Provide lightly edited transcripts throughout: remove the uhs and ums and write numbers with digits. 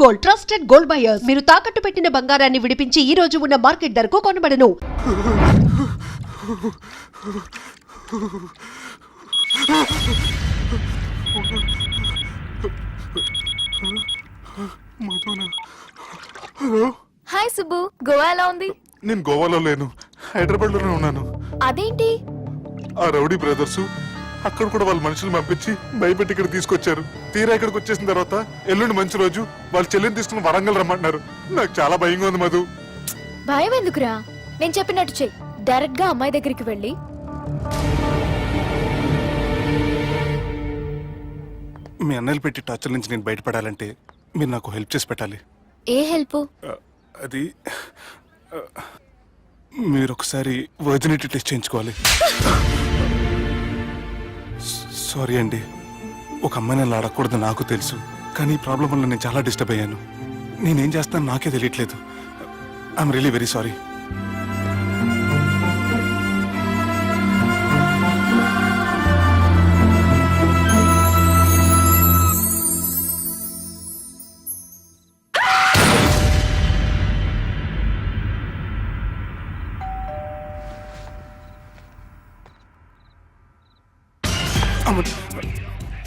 Gold, trusted gold buyers. మీరు తాకట్టు పెట్టిన బంగారాన్ని విడిపించి ఈ రోజు ఉన్న మార్కెట్ ధరకు కొనబడను. హాయ్ సుబ్బు, గోవా ఎలా ఉంది? నేను గోవాలో లేను, హైదరాబాద్ లోనే ఉన్నాను. అదేంటి? ఆ రౌడీ బ్రదర్స్ అక్కడ కూడా వాళ్ళ మనుషులు పంపించి భయపెట్టి ఇక్కడ తీసుకొచ్చారు. తీరా ఇక్కడికి వచ్చేసిన తర్వాత ఎల్లుండి మంచి రోజు వాళ్ళ చెల్లిని తీసుకుని వరంగల్ రమ్మంటున్నారు. నాకు చాలా భయంగా ఉంది మధు. భయం ఎందుకురా? నేను చెప్పినట్టు చెయ్యి. డైరెక్ట్ గా అమ్మాయి దగ్గరికి వెళ్ళి మీ అన్నయ్యలు పెట్టి టార్చర్ నుంచి నేను బయటపడాలంటే మీరు నాకు హెల్ప్ చేసి పెట్టాలి. ఏ హెల్ప్? అది మీరు ఒకసారి వర్జినిటీ టెస్ట్ చేయించుకోవాలి. సారీ అండి, ఒక అమ్మాయిని అలా అడగకూడదు నాకు తెలుసు, కానీ ఈ ప్రాబ్లం వల్ల నేను చాలా డిస్టర్బ్ అయ్యాను. నేనేం చేస్తాను నాకే తెలియట్లేదు. I'm really very sorry.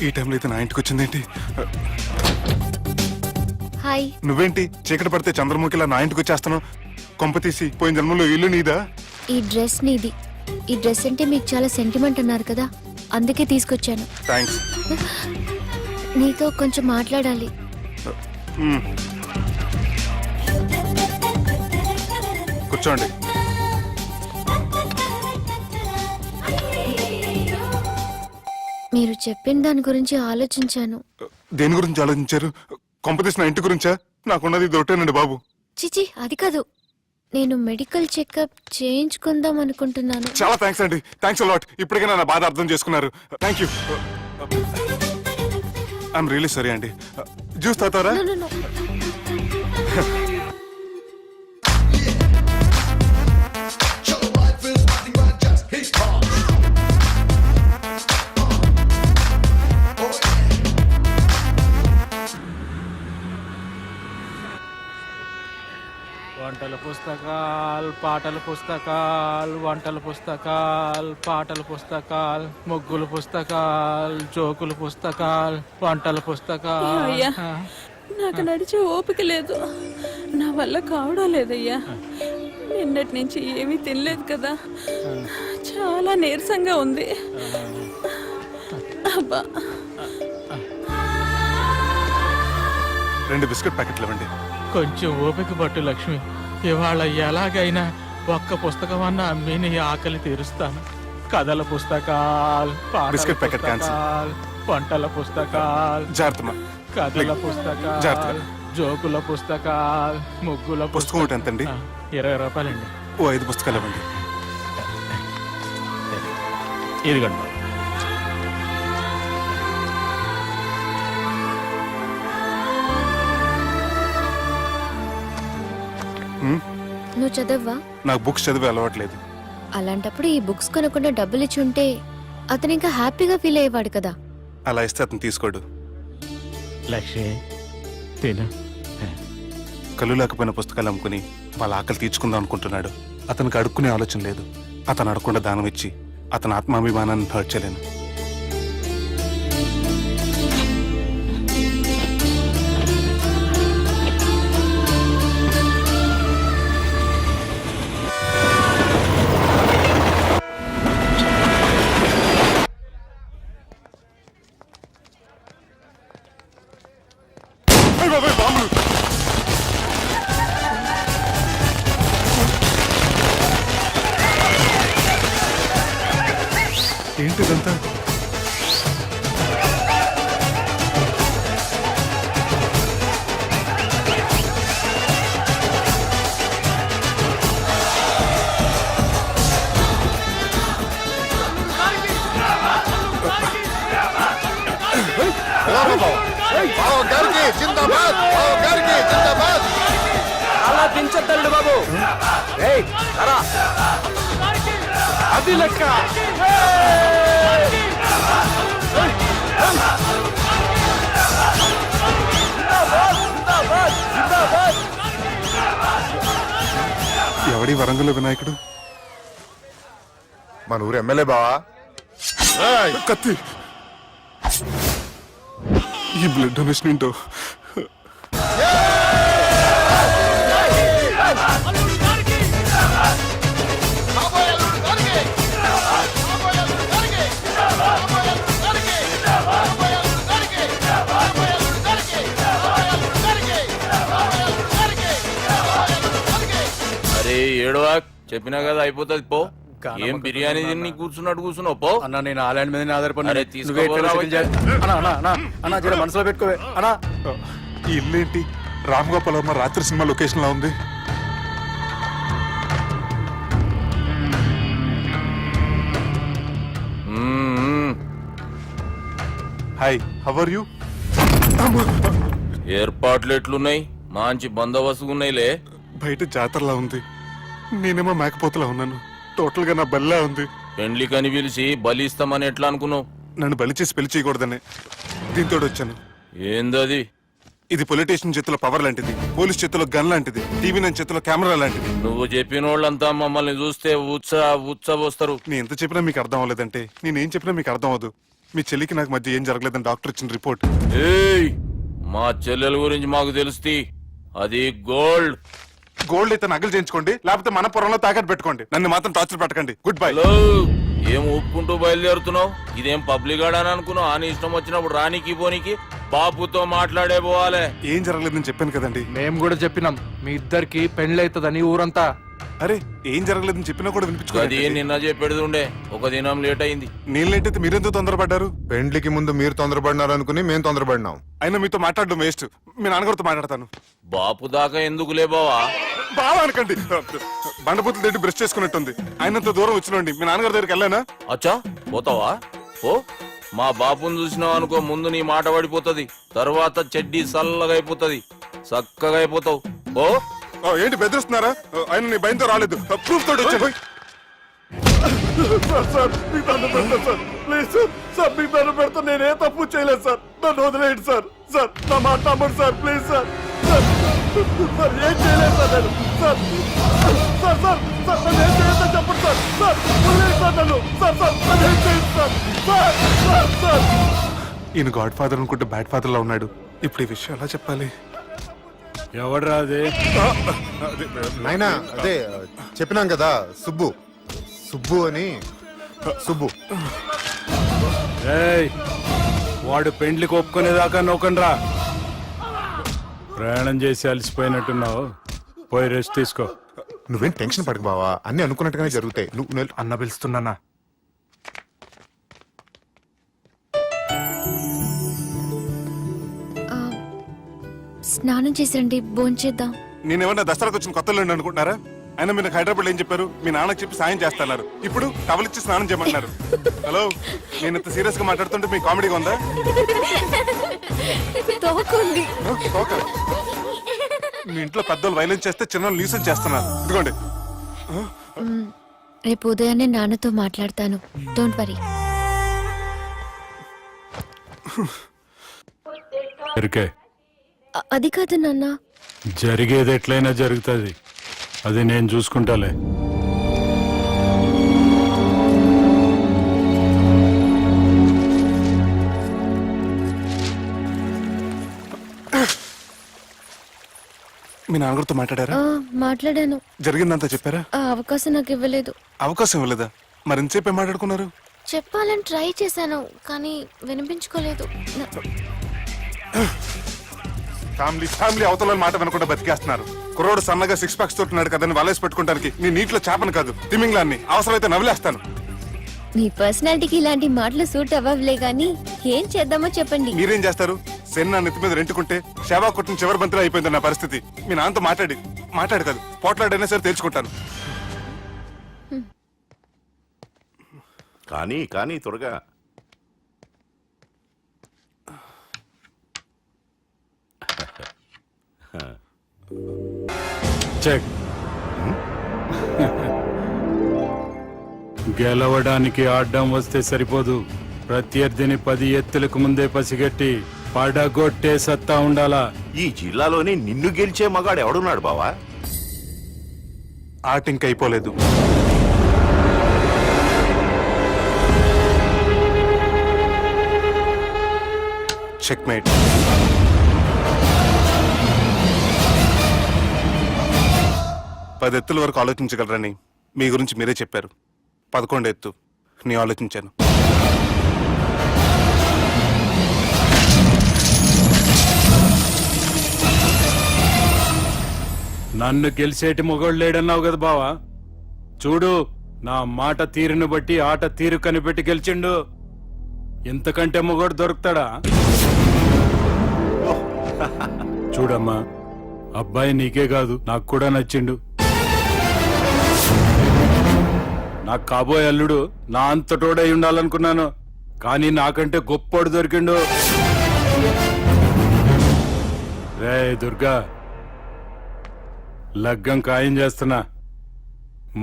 ఈ టైంలో అయితే నా ఇంటికి వచ్చిందేంటి? హాయ్. నువ్వేంటి చీకటి పడితే చంద్రముఖిలా నా ఇంటికి వచ్చేస్తాను? కొంప తీసి పోయిన జన్మలో ఇల్లు నీదా? ఈ డ్రెస్ నీది. ఈ డ్రెస్ అంటే మీకు చాలా సెంటిమెంట్ అన్నారు కదా, అందుకే తీసుకొచ్చాను. థ్యాంక్స్. నీతో కొంచెం మాట్లాడాలి. కూర్చోండి. మీరు చెప్పిన దాని గురించి ఆలోచించాను. దేని గురించి ఆలోచించారు? కొంపతీసి నా ఇంటి గురించా? నాకున్నది దొరటేనండి బాబు. చిచి, అది కాదు. నేను మెడికల్ చెకప్ చేయించుకుందాం అనుకుంటున్నాను. చాలా థ్యాంక్స్ అండి, థ్యాంక్స్ అలాట్. ఇప్పటికైనా నా బాధ అర్థం చేసుకున్నారు. Thank you. I'm really sorry అండి. జ్యూస్ తాతారా? No, no, no. వంటల పుస్తకాలు, పాటల పుస్తకాలు, వంటల పుస్తకాలు, పాటల పుస్తకాలు, ముగ్గుల పుస్తకాలు, జోకుల పుస్తకాలు, వంటల పుస్తకాలు. అయ్యా, నాకు నడిచే ఓపిక లేదు, నా వల్ల కావడం లేదయ్యా. నిన్నటి నుంచి ఏమీ తినలేదు కదా, చాలా నీరసంగా ఉంది. అబ్బా, 2 బిస్కెట్ ప్యాకెట్లు ఇవ్వండి. కొంచెం ఓపిక పట్టు లక్ష్మి. ఇవాళ ఎలాగైనా ఒక్క పుస్తకం అన్నా అమ్మి నీ ఆకలి తీరుస్తాను. కథల పుస్తకాలు, బిస్కెట్ ప్యాకెట్ పుస్తకాలు, వంటల పుస్తకాలు, జాగ్రత్త. కథల పుస్తకాలు, జోకుల పుస్తకాలు, ముగ్గుల పుస్తకం ఒకటి ఎంతండి? 20 రూపాయలండి. ఓ 5 పుస్తకాలు ఇవ్వండి. ఇదిగండి. నువ్వు చదవ్వా? నాకు బుక్స్ చదివే అలవాట్లేదు. అలాంటప్పుడు ఈ బుక్స్ కొనకుండా డబ్బులు ఇచ్చి ఉంటే అతను ఇంకా హ్యాపీగా ఫీల్ అయ్యేవాడు కదా. అలా ఇస్తే అతను తీసుకోడు. లక్ష్మి తిను. కళ్ళు లేకపోయిన పుస్తకాలు అమ్ముకుని వాళ్ళ ఆకలి తీర్చుకుందాం అనుకుంటున్నాడు. అతనికి అడుక్కునే ఆలోచన లేదు. అతను అడగకుండా దానం ఇచ్చి అతని ఆత్మాభిమానాన్ని హర్ట్ చేయలేను. ఏంటిదంతా? అలా దించొద్దండి బాబు. అది లెక్క. ఎవడి వరంగల్ వినాయకుడు? మన ఊరు ఎమ్మెల్యే బావా. కత్తి. ఈ బ్లడ్ డొనేషన్ ఏంటో. అరే ఏడవా, చెప్పినా కదా అయిపోతుంది పో. ఏం బిర్యానీ తిని కూర్చున్నట్టు కూర్చున్నావు పో. అన్న నేను ఆ ల్యాండ్ మీద ఆధారపడి అరే తీసుకోపోరా మనసులో పెట్టుకోవే అన్నా. ఈ ఇల్లేంటి రామ్ గోపాల్ వర్మ రాత్రి సినిమా లొకేషన్ లా ఉంది? Hi, how are you? ఏర్పాట్లు ఎట్లున్నాయి? మంచి బందోబస్తు ఉన్నాయిలే. బయట జాతరలా ఉంది, నేనేమో మేకపోతలా ఉన్నాను. టోటల్ గా నా బల్లా ఉంది. పెండ్లి కని పిలిచి బలి ఇస్తామని ఎట్లా అనుకున్నావు? నన్ను బలి చేసి పెళ్లి చేయకూడదని దీంతో వచ్చాను. ఏందది? ఇది పొలిటీషియన్ చేతిలో పవర్ లాంటిది, పోలీస్ చేతిలో గన్ లాంటిది, టీవీ నైన్ చేతిలో కెమెరా లాంటిది. నువ్వు చెప్పిన వాళ్ళంతా మమ్మల్ని చూస్తే ఉత్సవస్తారు. నేను ఎంత చెప్పినా మీకు అర్థం అవ్వలేదంటే నేనేం చెప్పినా మీకు అర్థం అవ్వదు. మీ చెల్లికి నాకు మధ్య ఏం జరగలేదని డాక్టర్ ఇచ్చిన రిపోర్ట్. ఏయ్, మా చెల్లెల గురించి మాకు తెలుస్తుంది. అది గోల్డ్. గోల్డ్ అయితే నగలు చేయించుకోండి, లేకపోతే మన పొరంలో తాకట్టు పెట్టుకోండి. నన్ను మాత్రం టార్చర్ పెట్టకండి. Good bye. హలో, ఏం ఒప్పుకుంటూ బయలుదేరుతున్నావు? ఇదేం పబ్లిక్ గార్డెన్ అనుకున్నావు? అని ఇష్టం వచ్చినప్పుడు రానికి పోనీకి బాపుతో మాట్లాడే పోవాలి. ఏం జరగలేదని చెప్పాను కదండి. మేము కూడా చెప్పినాం మీ ఇద్దరికి పెళ్లి అవుతుందని ఊరంతా. అరే ఏం జరగలేదని చెప్పినా కూడా అది వినిపించుకోండి. నిన్న చెప్పేది ఉండే, ఒక దినం లేట్ అయింది. నేను లేట్ అయితే మీరెందుకు తొందరపడ్డారు? పెండ్లికి ముందు మీరు తొందరపడినారు అనుకుని మేము తొందరపడినాం. అయినా మీతో మాట్లాడడం వేస్ట్. మీ నాన్నగారితో మాట్లాడతాను. బాపు దాకా ఎందుకులే బావా? బాగా అనకండి. బండబూతులు తింటే బ్రష్ చేసుకున్నట్టుంది. ఆయనంత దూరం వచ్చినండి. మీ నాన్నగారి దగ్గరికి వెళ్ళానా? అచ్చా, పోతావా? ఓ, మా బాపుని చూసినావు అనుకో, ముందు నీ మాట పడిపోతుంది, తర్వాత చెడ్డీ చల్లగా అయిపోతుంది, చక్కగా అయిపోతావు. ఓ ఏంటి బెదిరిస్తున్నారా? ఆయన నీ భయంతో రాలేదు, ప్రూఫ్ తోటి వచ్చాను. నేనే తప్పు చేయలేదు సార్, నన్ను వదిలేయండి సార్. సార్ నా మాట నమ్మండి సార్, ప్లీజ్ సార్. సార్ ఏం చేయలేదు సార్ నేను. సార్ సార్ సార్ సార్ నన్ను ఏం చేయొద్దని చెప్పండి సార్. సార్ వదిలేయండి సార్ నన్ను. సార్ సార్ నన్ను ఏం చేయదు సార్. సార్ సార్ సార్ ఈయన గాడ్ ఫాదర్ అనుకుంటే బ్యాడ్ ఫాదర్ లా ఉన్నాడు. ఇప్పుడు ఈ విషయం ఎలా చెప్పాలి? ఎవడరా అది? నాయనా అదే చెప్పినాం కదా, సుబ్బు. సుబ్బు అని. సుబ్బు. ఏయ్, వాడు పెండ్లికి ఒప్పుకునేదాకా నోకండ్రా. ప్రయాణం చేసి అలసిపోయినట్టున్నావు, పోయి రెస్ట్ తీసుకో. నువ్వేం టెన్షన్ పడకు బావా, అన్ని అనుకున్నట్టుగానే జరుగుతాయి. నువ్వు అన్న పిలుస్తున్నానా? స్నానం చేసిరండి, భోంచేద్దాం. నేనేమన్నా దసరాకు వచ్చిన కొత్తలో అనుకుంటున్నారా? అయినా మీరు నాకు హైదరాబాద్ ఏం చెప్పారు? మీ నాన్నకి చెప్పి సాయం చేస్తున్నారు. ఇప్పుడు టవలిచ్చి స్నానం చేయమంటున్నారు. హలో, నేను ఇంత సీరియస్ గా మాట్లాడుతుంటే మీ కామెడీగా ఉందా? తోకుంది. ఓకే. మీ ఇంట్లో పెద్దోళ్ళు వైలెన్స్ చేస్తే చిన్న న్యూసెన్స్ చేస్తున్నారు. ఇదిగోండి. రేపు ఉదయాన్నే నాన్నతో మాట్లాడతాను, డోంట్ వరీ. అది కాదు నాన్న. జరిగేది ఎట్లయినా జరుగుతుంది, అది నేను చూసుకుంటాలే. మీ నాన్నగారితో మాట్లాడారా? మాట్లాడాను. జరిగిందంతా చెప్పారా? ఆ అవకాశం నాకు ఇవ్వలేదు. అవకాశం ఇవ్వలేదా? మరి ఎంతసేపు ఏం మాట్లాడుకున్నారు? చెప్పాలని ట్రై చేశాను, కానీ వినిపించుకోలేదు. ఫ్యామిలీ అవతల మాట వినకుండా బతికేస్తున్నారు. కుర్రోడు సన్నగా 6 ప్యాక్స్ తోటున్నాడు కదని వలేసి పెట్టుకోవడానికి నీ నీటిలో చేపను కాదు, తిమింగ్లాన్ని అవసరమైతే నవ్వులేస్తాను. మీ పర్సనాలిటీకి ఇలాంటి మాటలు సూట్ అవ్వలే గానీ ఏం చేద్దామో చెప్పండి. మీరేం చేస్తారు? సెన్న నెత్తి మీద రెంటుకుంటే సేవా కొట్టిన చివరి బంతిలో అయిపోయింది నా పరిస్థితి. మీ నాన్నతో మాట్లాడి కాదు, పోట్లాడైనా సరే తెలుసుకుంటాను. కానీ త్వరగా. చెక్. గెలవడానికి ఆడడం వస్తే సరిపోదు, ప్రత్యర్థిని 10 ఎత్తులకు ముందే పసిగట్టి పడగొట్టే సత్తా ఉండాలా. ఈ జిల్లాలోనే నిన్ను గెలిచే మగాడు ఎవడున్నాడు బావా? ఆట ఇంకా అయిపోలేదు. చెక్మేట్. పది ఎత్తుల వరకు ఆలోచించగలరని మీ గురించి మీరే చెప్పారు. 11 ఎత్తు నేను ఆలోచించాను. నన్ను గెలిచేటి మొగోడు లేడన్నావు కదా బావా, చూడు నా మాట తీరును బట్టి ఆట తీరు కనిపెట్టి గెలిచిండు. ఇంతకంటే మొగోడు దొరుకుతాడా? చూడమ్మా, అబ్బాయి నీకే కాదు నాకు కూడా నచ్చిండు. నాకు కాబోయే అల్లుడు నా అంతటోడై ఉండాలనుకున్నాను, కానీ నాకంటే గొప్పోడు దొరికిండు. రే దుర్గా, లగ్గం ఖాయం చేస్తున్నా,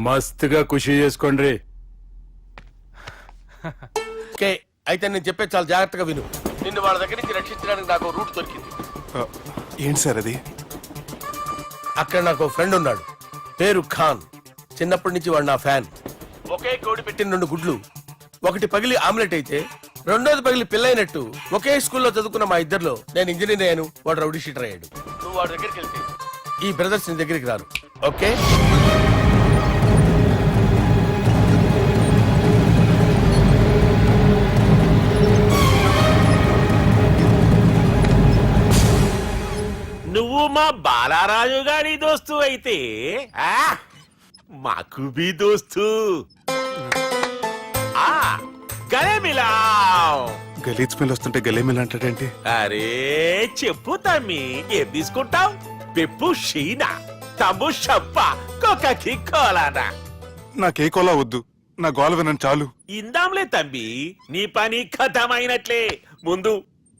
మస్తుగా ఖుషి చేసుకోండి. ఓకే, అయితే నేను చెప్పే చాలా జాగ్రత్తగా విను. నిన్ను వాళ్ళ దగ్గర నుంచి రక్షించడానికి నాకు రూట్ దొరికింది. ఏంటి సార్ అది? అక్కడ నాకు ఫ్రెండ్ ఉన్నాడు, పేరు ఖాన్. చిన్నప్పటి నుంచి వాడు నా ఫ్యాన్. ఒకే కోడి పెట్టిన 2 గుడ్లు, ఒకటి పగిలి ఆమ్లెట్ అయితే రెండోది పగిలి పిల్లైనట్టు ఒకే స్కూల్లో చదువుకున్న మా ఇద్దరిలో నేను ఇంజనీర్ అయ్యాను, వాడు రౌడీ షీటర్ అయ్యాడు. నువ్వు వాడి దగ్గరికి వెళ్తే ఈ బ్రదర్స్ నీ దగ్గరికి రారు. ఓకే? నువ్వు మా బాలారాజు గారి దోస్తు అయితే మాకు బి దోస్తు. గలే మిలావ్. గలీజ్ స్మెల్ వస్తుంటే గలేమిల్ అంటాడేంటి? అరే చెప్పు తమ్మి, ఏం తీసుకుంటావు? పెప్పు షీనా, తమ్ము షప్ప, కొకకి కోలానా? నాకే కోలా వద్దు, నా గోల వినండి చాలు. ఇందాంలే తమ్మి, నీ పని ఖతమైనట్లే. ముందు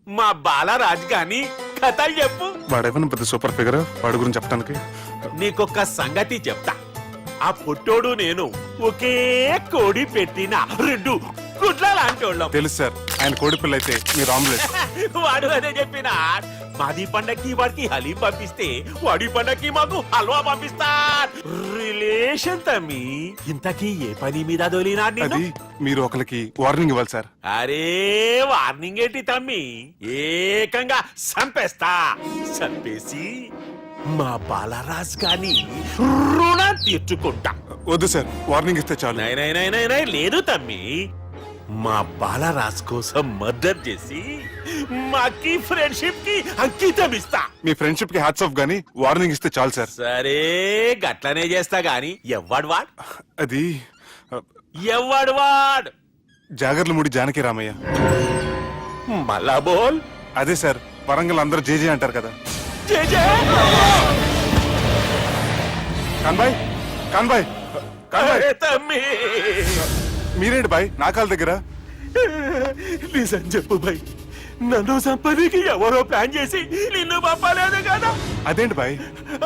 మా బాలరాజ్ గాని కథలు చెప్పు. వాడేమన్నా పెద్ద సూపర్ ఫిగర్, వాడి గురించి చెప్పడానికి. నీకొక్క సంగతి చెప్తా. ఆ పుట్టోడు నేను ఒకే కోడి పెట్టిన 2 గుడ్ల లాంటి వాళ్ళం. తెలుసు సార్, ఆయన కోడి పిల్ల అయితే మీరు ఆమ్లెట్. వాడు అదే చెప్పిన. మాది పండక్కి వాడికి హలీం పంపిస్తే వాడి పండక్కి మాకు హల్వా పంపిస్తా. రిలేషన్ తమ్మి. ఇంతకీ ఏ పని మీద దొలినా? అది మీరు ఒకరికి వార్నింగ్ ఇవ్వాలి సార్. అరే వార్నింగ్ ఏంటి తమ్మి, ఏకంగా సంపేస్తా. సంపేసి మా బాలరాజ్ గాని రుణం తీర్చుకుంటా. వద్దు సార్, వార్నింగ్ ఇస్తే చాలు. నై లేదు తమ్మి, మా బాలరాజ్ కోసం మర్డర్ చేసి మాకి ఫ్రెండ్షిప్ కి అంకితం ఇస్తా. మీ ఫ్రెండ్షిప్ కి హ్యాట్స్ ఆఫ్ గానీ వార్నింగ్ ఇస్తే చాలు సార్. సరే గట్లనే చేస్తా గాని ఎవ్వడు వాడ్? అది ఎవ్వడు వాడ్? జాగర్లమూడి జానకి రామయ్య. మళ్ళా బోల్. అదే సార్, వరంగల్ అందరూ జేజే అంటారు కదా. కాన్బాయ్, కాన్బాయ్, కాన్బాయ్. తమ్మి మీరేంటి బాయ్ నా కాళ్ళ దగ్గర? నిజం చెప్పు బాయ్, నన్ను సంపదికి ఎవరో ప్లాన్ చేసి నిన్ను పంపలేదు కదా? అదేంటి బాయ్?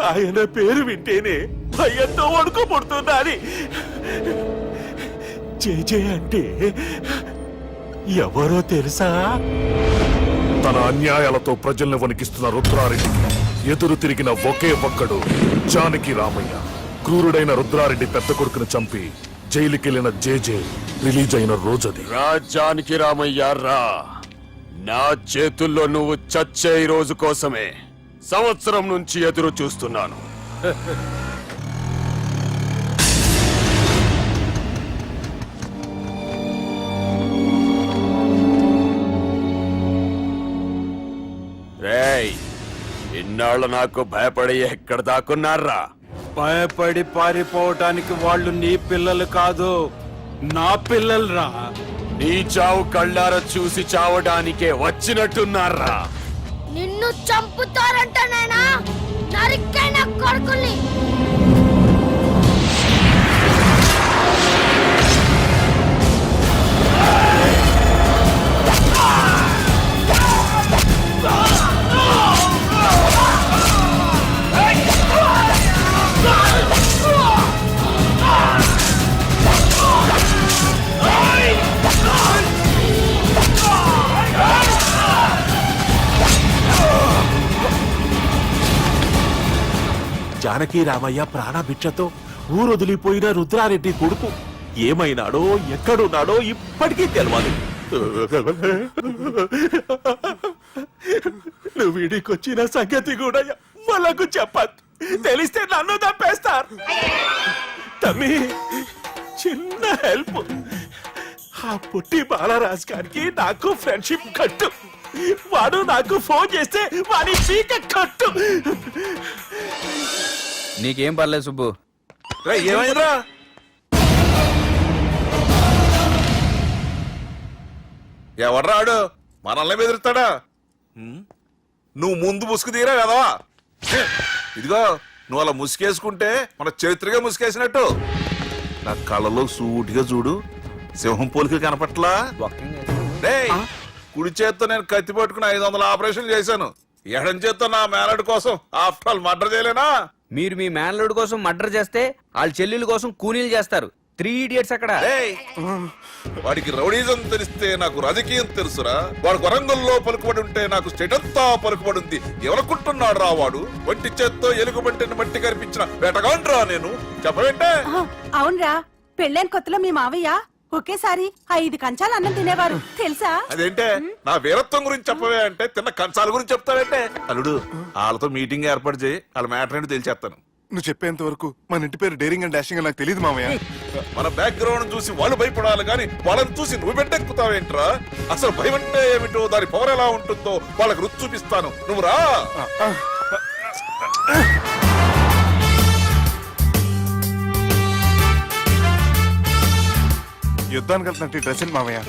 ఆయన పేరు వింటేనే భయంతో వణుకు పుడుతున్నది. జేజే అంటే ఎవరో తెలుసా? తన అన్యాయాలతో ప్రజల్ని వణికిస్తున్న రుద్రారెడ్డికి ఎదురు తిరిగిన ఒకే ఒక్కడు జానకి రామయ్య. క్రూరుడైన రుద్రారెడ్డి పెద్ద కొడుకును చంపి జైలుకెళ్లిన జేజే రిలీజ్ అయిన రోజది. జానకి రామయ్య రా, నా చేతుల్లో నువ్వు చచ్చే ఈ రోజు కోసమే సంవత్సరం నుంచి ఎదురు చూస్తున్నాను. రేయ్, ఇన్నాళ్ళు నాకు భయపడి ఎక్కడ దాక్కున్నారా? భయపడి పారిపోవటానికి వాళ్ళు నీ పిల్లలు కాదు, నా పిల్లలు రా. నీ చావు కళ్ళారా చూసి చావడానికే వచ్చినట్టున్నారా? నిన్ను చంపుతారంట నేనా? నరికైన కొడుకుల్ని. జానకి రామయ్య ప్రాణభిక్షతో ఊరొదిలిపోయిన రుద్రారెడ్డి కొడుకు ఏమైనాడో ఎక్కడున్నాడో ఇప్పటికీ తెలియదు. నువ్వు వీడికొచ్చిన సంగతి కూడా వాళ్ళకు చెప్పద్దు. తెలిస్తే నన్ను తప్పేస్తారు. తమ్మి, చిన్న హెల్ప్. ఆ పుట్టి బాలరాజ్ గారికి నాకు ఫ్రెండ్షిప్ కట్టు. వాడు నాకు ఫోన్ చేస్తే వాడి పీక కట్టు. నీకేం పర్లేదు సుబ్బు. ఏమైందిరా? ఎవడ్రాడు మనల్ని బెదిరిస్తాడా? నువ్వు ముందు ముసుగు తీరా కదవా? ఇదిగో నువ్వు అలా ముసుకేసుకుంటే మన చరిత్రగా ముసుకేసినట్టు. నా కళ్ళలో సూటిగా చూడు, సింహం పోలిక కనపట్లా? డేయ్, కుడి చేత్తో నేను కత్తి పట్టుకుని 500 ఆపరేషన్లు చేశాను. ఎడం చేత్తో నా మేనడు కోసం ఆఫ్టర్ ఆల్ మర్డర్ చేయలేనా? మీరు మీ మేనల్లుడు కోసం మర్డర్ చేస్తే వాళ్ళ చెల్లెల కోసం కూనీలు చేస్తారు. 3 ఇడియట్స్ అక్కడ. డేయ్, వాడికి రౌడీజం తెలిస్తే నాకు రాజకీయం తెలుసురా. వాడు వరంగల్లో పలుకుబడి ఉంటే నాకు స్టేట్ అంతా పలుకుబడి ఉంది. ఎవరనుకుంటున్నాడు రా వాడు? వంటి చేత్తో ఎలుగుబంటిని మట్టి కనిపించిన వేటగాండ్రా నేను. చెప్పవేంటే? అవునరా, పెళ్ళైన కొత్తలో మీ మావయ్య ఒకేసారి 5 కంచాలు అన్నం తినేవారు తెలుసా? అదేంటే నా వీరత్వం గురించి చెప్పవే అంటే తిన్న కంచాల గురించి చెప్తావేంటే? అల్లుడు, వాళ్ళతో మీటింగ్ ఏర్పాటు చేయి. వాళ్ళ మ్యాటర్ ఏంటో తెలిచేస్తాను. నువ్వు చెప్పేంత వరకు మన ఇంటి పేరు డేరింగ్ అండ్ డాషింగ్ నాకు తెలియదు మామయ్య. మన బ్యాక్గ్రౌండ్ చూసి వాళ్ళు భయపడాలి కానీ వాళ్ళని చూసి నువ్వు బిడ్డెక్కుతావేంట్రా? అసలు భయం అంటే ఏమిటో, దాని పవర్ ఎలా ఉంటుందో వాళ్ళకి రుచి చూపిస్తాను. నువ్వు రా. యుద్ధానికి వెళ్తున్నట్టు డ్రెస్ ఏంటి మామయ్య?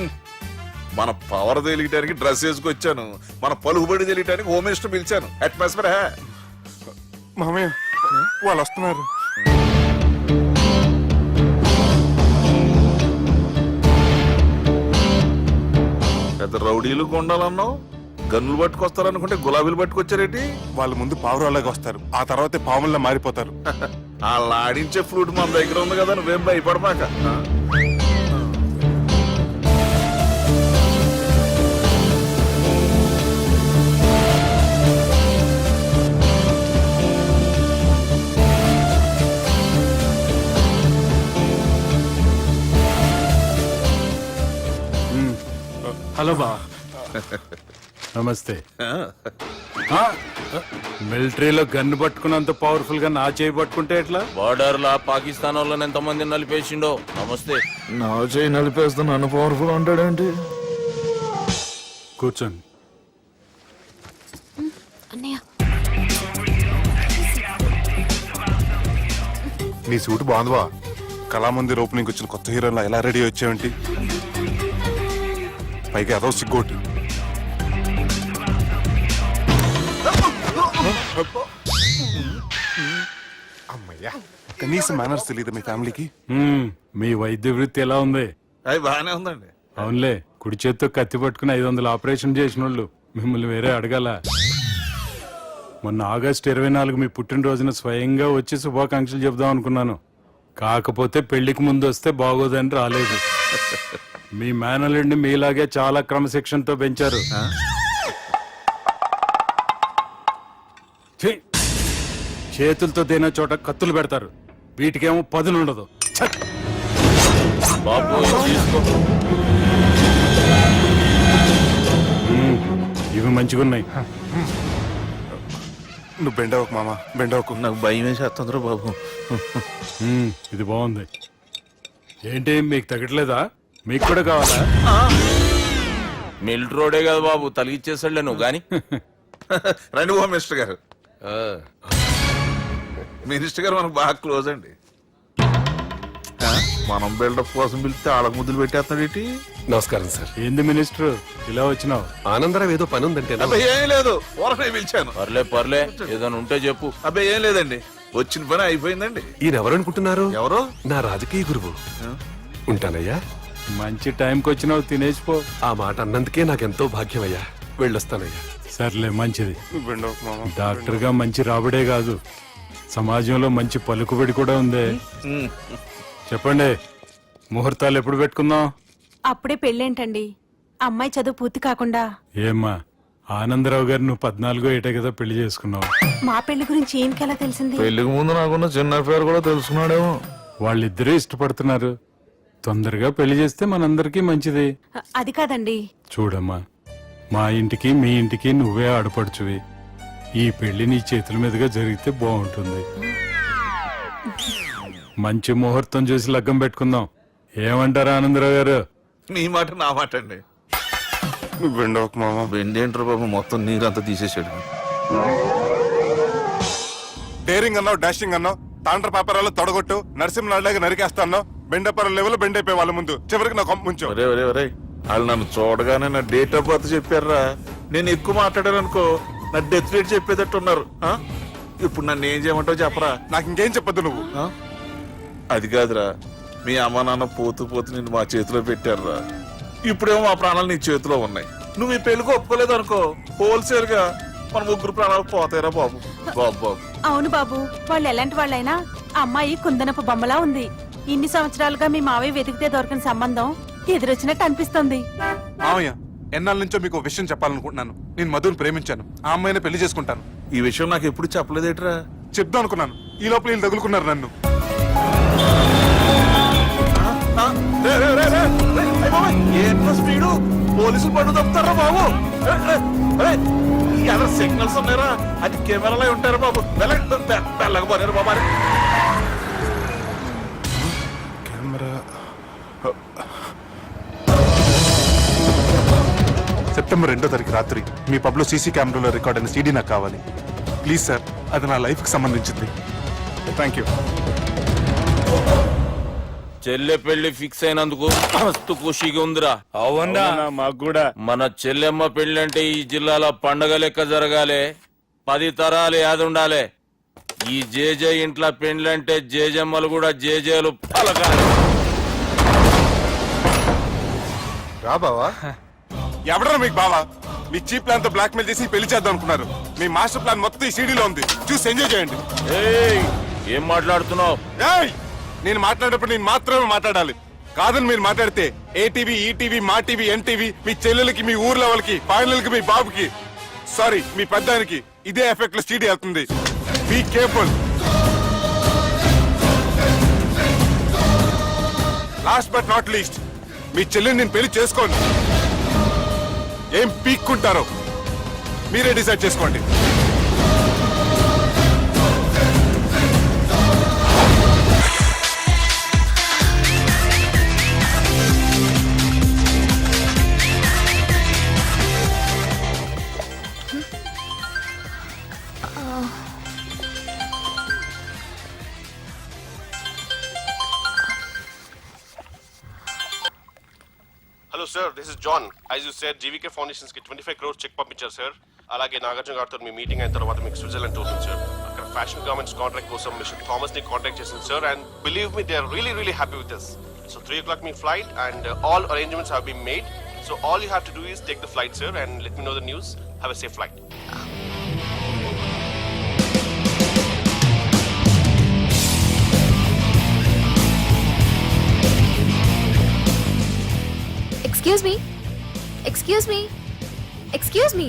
మన పవర్ తెలియటానికి డ్రెస్ వేసుకొచ్చాను. మన పలుకుబడి తెలియటానికి హోమ్ మినిస్టర్ పిలిచాను. అట్మాస్ఫియర్ హే. మామయ్య వాళ్ళు వస్తున్నారు. పెద్ద రౌడీలు కొండాలన్నావు, గన్నులు పట్టుకొస్తారనుకుంటే గులాబీలు పట్టుకొచ్చారేంటి? వాళ్ళ ముందు పావురాలాగా వస్తారు, ఆ తర్వాతే పాముల్లా మారిపోతారు. వాళ్ళు ఆడించే ఫ్లూట్ మన దగ్గర ఉంది కదా, నువ్వేం భయపడమాక. హలో బా, నమస్తే. మిలిటరీలో గన్ను పట్టుకున్నంత పవర్ఫుల్ గా నా చేయి పట్టుకుంటే ఎట్లా? బార్డర్ లా పాకిస్తాన్ వాళ్ళని ఎంతమంది నలిపేసిండో. నమస్తే. నా చేయి నలిపేస్తే నన్ను పవర్ఫుల్ అంటాడేంటి? కూర్చోండి. అన్నయ్య, నీ సూట్ బాగుందివా? కళామందిర్ ఓపెనింగ్ వచ్చిన కొత్త హీరోలా ఎలా రెడీ వచ్చావేంటి? పైగా అదో సిగ్గోటి. అమ్మయ్యా, కనీసం మేనర్స్ తెలియదు మీ ఫ్యామిలీకి. మీ వైద్య వృత్తి ఎలా ఉంది? అది బాగానే ఉందండి. అవునులే, కుడి చేత్తో కత్తి పట్టుకుని 500 ఆపరేషన్ చేసిన వాళ్ళు మిమ్మల్ని వేరే అడగాల. మొన్న ఆగస్టు 24 మీ పుట్టినరోజున స్వయంగా వచ్చి శుభాకాంక్షలు చెబుదాం అనుకున్నాను. కాకపోతే పెళ్లికి ముందు వస్తే బాగోదని రాలేదు. మీ మేనల్లుడిని మీలాగే చాలా క్రమశిక్షణతో పెంచారు. ఛీ! చేతులతో తినే చోట కత్తులు పెడతారు, వీటికేమో పదులు ఉండదు. ఛ! బాబు తీసుకో. ఇవి మంచిగున్నాయి. నువ్వు బెండవకు మామ, బెండవకు. నాకు భయం వేసేస్తుందిరా బాబు. ఇది బాగుంది. ఏంటి మీకు తగ్గట్లేదా? మీకు కూడా కావాలా? మిల్ట్ రోడే కదా బాబు, తలిగిచ్చేసాడులే నువ్వు గాని. రండి హోమ్ మినిస్టర్ గారు. మినిస్టర్ గారు మనకు బాగా క్లోజ్ అండి. మనం బిల్డప్ కోసం పిలిస్తే ఆళ్ళ ముద్దులు పెట్టేస్తాడేంటి? నమస్కారం సార్. ఏంది మినిస్టర్ ఇలా వచ్చినావు? ఆనందరావు ఏదో పని ఉందంటే. అబ్బాయి ఏం లేదు, ఊరనే పిలిచాను. పర్లే ఏదైనా ఉంటే చెప్పు. అబ్బాయి ఏం లేదండి, వచ్చిన పని అయిపోయిందండి. ఈయన ఎవరనుకుంటున్నారు? ఎవరు? నా రాజకీయ గురువు. ఉంటానయ్యా. మంచి టైంకి వచ్చినావు, తినేసిపో. ఆ మాట అన్నందుకే నాకెంతో భాగ్యమయ్యా. వెళ్ళొస్తానయ్యా. సర్లే, మంచిది. నువ్వు బెండవకు మామ. డాక్టర్ గా మంచి రాబడే కాదు, సమాజంలో మంచి పలుకుబడి కూడా ఉంది. చెప్పండి, ముహూర్తాలు ఎప్పుడు పెట్టుకుందాం? అప్పుడే పెళ్ళేంటండి? అమ్మాయి చదువు పూర్తి కాకుండా. ఏమ్మా, ఆనందరావు గారు నువ్వు 14 ఏటే కదా పెళ్లి చేసుకున్నావు. మా పెళ్లి గురించి ఈయనకెలా తెలిసింది? పెళ్లికి ముందు నాకున్న చిన్న పేరు కూడా తెలుసుకున్నాడేమో. వాళ్ళిద్దరూ ఇష్టపడుతున్నారు. తొందరగా పెళ్లి చేస్తే మనందరికీ మంచిది. అది కాదండి. చూడమ్మా, మా ఇంటికి మీ ఇంటికి నువ్వే ఆడపడుచువి. ఈ పెళ్లి నీ చేతుల మీదుగా జరిగితే బాగుంటుంది. మంచి ముహూర్తం చూసి లగ్గం పెట్టుకుందాం. ఏమంటారు ఆనందరావు గారు? నీ మాట నా మాట అండి. నువ్వు బెండవకు మామ. బెండేంట్రా బాబు, మొత్తం నీరంతా తీసేసాడు. డేరింగ్ అన్నావు, డాషింగ్ అన్నావు, తాండ్ర పాపరాలు తొడగొట్టు, నరసింహనాయుడులాగా నరికేస్తా అన్నావు. బెండపర లెవెల్ బెండ్ అయిపోయి వాళ్ళ ముందు చివరికి నా కొంప ముంచావు. ఒరే ఒరే ఒరే, వాళ్ళు నన్ను చూడగానే నా డేట్ ఆఫ్ బర్త్ చెప్పారా? నేను ఎక్కువ మాట్లాడాను అనుకో, నా డెత్ రేట్ చెప్పేటట్టు ఉన్నారు. ఇప్పుడు నన్ను ఏం చేయమంటావు చెప్పరా? నాకు ఇంకేం చెప్పొద్దు నువ్వు. అది కాదురా, మీ అమ్మ నాన్న పోతూ పోతూ నిన్ను మా చేతిలో పెట్టారురా. ఇప్పుడేమో మా ప్రాణాలు నీ చేతిలో ఉన్నాయి. నువ్వు ఈ పెళ్లికి ఒప్పుకోలేదు అనుకో, హోల్సేల్ గా మన 3 ప్రాణాలు పోతాయిరా బాబు. బాబు బాబు. అవును బాబు, వాళ్ళు ఎలాంటి వాళ్ళైనా అమ్మాయి కుందనపు బొమ్మలా ఉంది. ఇన్ని సంవత్సరాలుగా మీ మావయ్య వెతికితే దొరకని సంబంధం ఎదురొచ్చినట్టు అనిపిస్తుంది. మామయ్య, ఎన్నాళ్ళ నుంచో మీకు విషయం చెప్పాలనుకుంటున్నాను. నేను మధుని ప్రేమించాను. ఆ అమ్మాయిని పెళ్లి చేసుకుంటాను. ఈ విషయం నాకు ఎప్పుడు చెప్పలేదేట్రా? చెప్దాం అనుకున్నాను, ఈ లోపల వీళ్ళు తగులుకున్నారు నన్ను. స్పీడు పోలీసులు పన్ను తప్పుతారా బాబు? ఎలా సిగ్నల్స్ ఉన్నారా? అది కెమెరాలో ఉంటారా బాబు? వెళ్ళకపోయారు బాబా. సెప్టెంబర్ 2వ తారీఖు రాత్రి మీ పబ్ లో సీసీ కెమెరాలో రికార్డ్ అయిన సీడీ నాకు కావాలి. ప్లీజ్ సార్, అది నా లైఫ్ కి సంబంధించింది. Thank you. చెల్లె పెళ్లి ఫిక్స్ అయినందుకు మస్తు ఖుషిగా ఉందిరా. అవునా? మాకు కూడా. మన చెల్లెమ్మ పెళ్లి అంటే ఈ జిల్లాలో పండగ లెక్క జరగాలి. 10 తరాలు యాద ఉండాలి. ఈ జేజే ఇంట్లో పెండ్లంటే జేజమ్మలు కూడా జేజేలు పలకాలి. రా బావా. ఎవడరా మీకు బావా? మీ చీప్ ప్లాన్ తో బ్లాక్ మెయిల్ చేసి పెళ్లి చేద్దాం అనుకున్నారు. మీ మాస్టర్ ప్లాన్ మొత్తం ఈ సీడీలో ఉంది. చూసి ఎంజాయ్ చేయండి. ఏయ్, ఏం మాట్లాడుతున్నావు? ఏయ్, నేను మాట్లాడేటప్పుడు నేను మాత్రమే మాట్లాడాలి. కాదని మీరు మాట్లాడితే ఏటీవీ, ఈటీవీ, మా టీవీ, ఎన్టీవీ, మీ చెల్లెలకి, మీ ఊర్లో వాళ్ళకి, ఫైనల్ కి మీ బాబుకి, సారీ మీ పెద్దానికి ఇదే ఎఫెక్ట్ లో సీడీ అవుతుంది. Be careful. Last but not least, మీ చెల్లెని నేను పెళ్లి చేసుకోను. ఏం పీక్కుంటారో మీరే డిసైడ్ చేసుకోండి. Hello sir, this is John. As you said, GVK foundations కి 25 crores చెక్ పంపించారు సార్. అలాగే నాగార్జున గారితో మీ మీటింగ్ అయిన తర్వాత మీకు స్విట్జర్లాండ్ టూర్ ఉంది సార్. అక్కడ ఫ్యాషన్ గార్మెంట్స్ కాంట్రాక్ట్ కోసం మిస్టర్ థామస్ ని కాంటాక్ట్ చేసింది sir. And believe me, they are really happy with this. So 3 o'clock మీ flight and all arrangements have been made. So all you have to do is take the flight sir and let me know the news. Have a safe flight. Excuse me,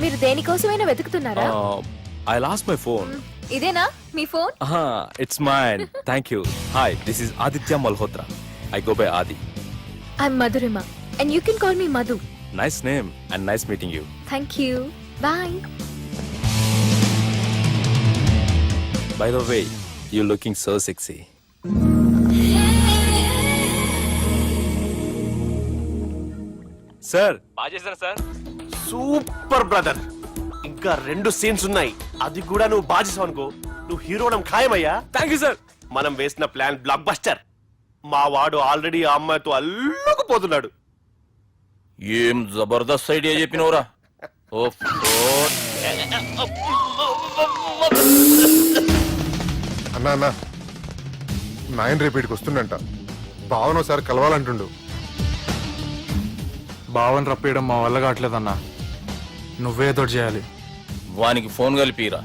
మీరు దేనికోసమైనా వెతుకుతున్నారా? I lost my phone. ఇదేనా మీ phone? It's mine. Thank you. Hi, this is Aditya Malhotra. I go by Adi. I'm Madhurima and you can call me Madhu. Nice name and nice meeting you. Thank you. Bye. By the way, you looking so sexy. Sir, బాగా చేశారు sir. Super brother. ఇంకా 2 scenes ఉన్నాయి. అది కూడా నువ్వు బాగా చేసావు అనుకో, నువ్వు హీరోడం ఖాయమయ్యా. Thank you sir. మనం వేసిన ప్లాన్ బ్లాక్ బస్టర్. మా వాడు ఆల్రెడీ ఆ అమ్మాయితో అల్లుకుపోతున్నాడు. ఏం జబర్దస్త్ ఐడియా చెప్పినవురా. అన్నా అన్నా, నాయన రేపు ఇక్కడికి వస్తుండంట. భావన ఒకసారి కలవాలంటుండు. భావన రప్పేయడం మా వల్ల కావట్లేదన్నా. నువ్వే తోడు చేయాలి. వానికి ఫోన్ కలిపిరా.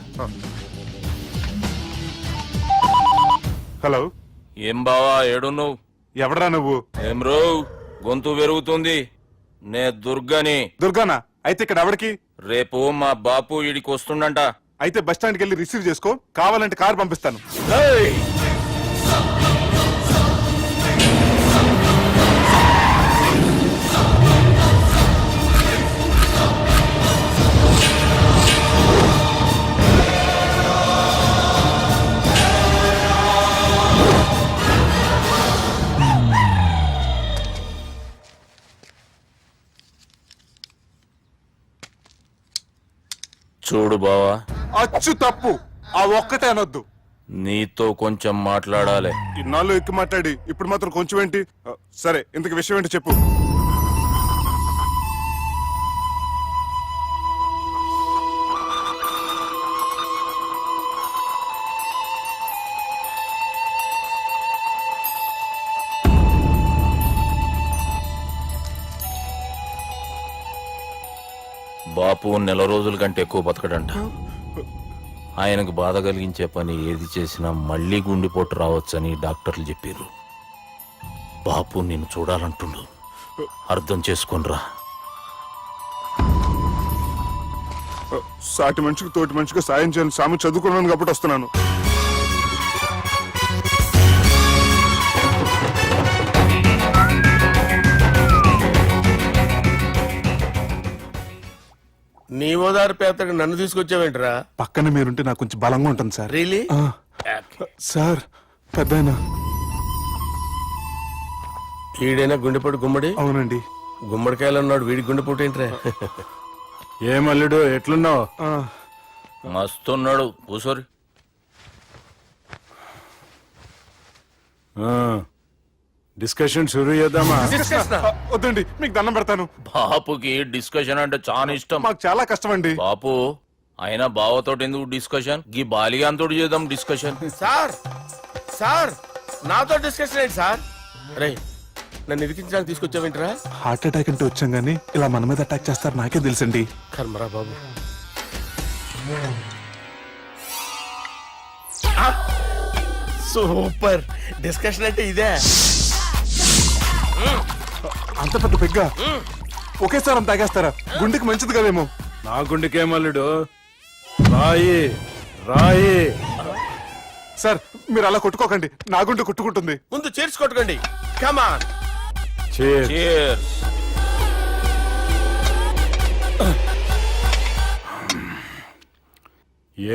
హలో. ఏం బావా, ఏడున్నావు? ఎవడరా నువ్వు? ఏం రో, గొంతు పెరుగుతుంది. నే దుర్గని. దుర్గానా? అయితే ఇక్కడ ఎవరికి? రేపు మా బాపు ఈడికి వస్తుండంట. అయితే బస్ స్టాండ్కి వెళ్ళి రిసీవ్ చేసుకో, కావాలంటే కారు పంపిస్తాను. ఏయ్! చూడు బావా, అచ్చు తప్పు, ఆ ఒక్కటే అనొద్దు. నీతో కొంచెం మాట్లాడాలి. ఇన్నాళ్ళు ఎక్కి మాట్లాడి ఇప్పుడు మాత్రం కొంచెం ఏంటి? సరే, ఇంతకు విషయం ఏంటి చెప్పు. బాపు నెల రోజుల కంటే ఎక్కువ బతకడంట. ఆయనకు బాధ కలిగించే పని ఏది చేసినా మళ్ళీ గుండెపోటు రావచ్చని డాక్టర్లు చెప్పారు. బాపు నిన్ను చూడాలంటుండు, అర్థం చేసుకునిరా. సాటి మనిషికి తోటి మనిషికి సాయం చేయాలని సామి చదువుకున్నాను కాబట్టి వస్తున్నాను. నీ ఓదారు పేతకి నన్ను తీసుకొచ్చావేంట్రా? పక్కన మీరుంటే నాకు కొంచెం బలంగా ఉంటుంది సార్. రియలీ? సార్, పెద్దయినా. ఈడైనా గుండెపోటు గుమ్మడి? అవునండి. గుమ్మడికాయలు అన్నాడు, వీడి గుండెపోటు ఏంట్రా? ఏమల్లుడు ఎట్లున్నావు? మస్తున్నాడు కూసోరి. డిస్కషన్ షురూ చేద్దామా? వద్దండి, మీకు దండం పెడతాను. బాపుకి డిస్కషన్ అంటే చాలా ఇష్టం. మాకు చాలా కష్టం అండి. బాపు, అయినా బావతోటి ఎందుకు డిస్కషన్? గీ బాలిగాంతోటి చేద్దాం డిస్కషన్. సార్ సార్ నాతో డిస్కషన్ ఏంటి సార్? రే, నన్ను ఇరికించడానికి తీసుకొచ్చావేంట్రా? హార్ట్ అటాక్ అంటే వచ్చాం గానీ ఇలా మన మీద అటాక్ చేస్తారు నాకే తెలుసండి. కర్మరా బాబు. సూపర్ డిస్కషన్ అంటే ఇదే. అంత పెద్ద పెగ్గా ఒకేసారి అంత తాగేస్తారా? గుండెకి మంచిది కదేమో. నా గుండెకేమల్లుడు, రాయి రాయి. సార్, మీరు అలా కొట్టుకోకండి, నా గుండె కొట్టుకుంటుంది. ముందు చేర్చుకొట్టుకోండి. కమాన్. Cheers.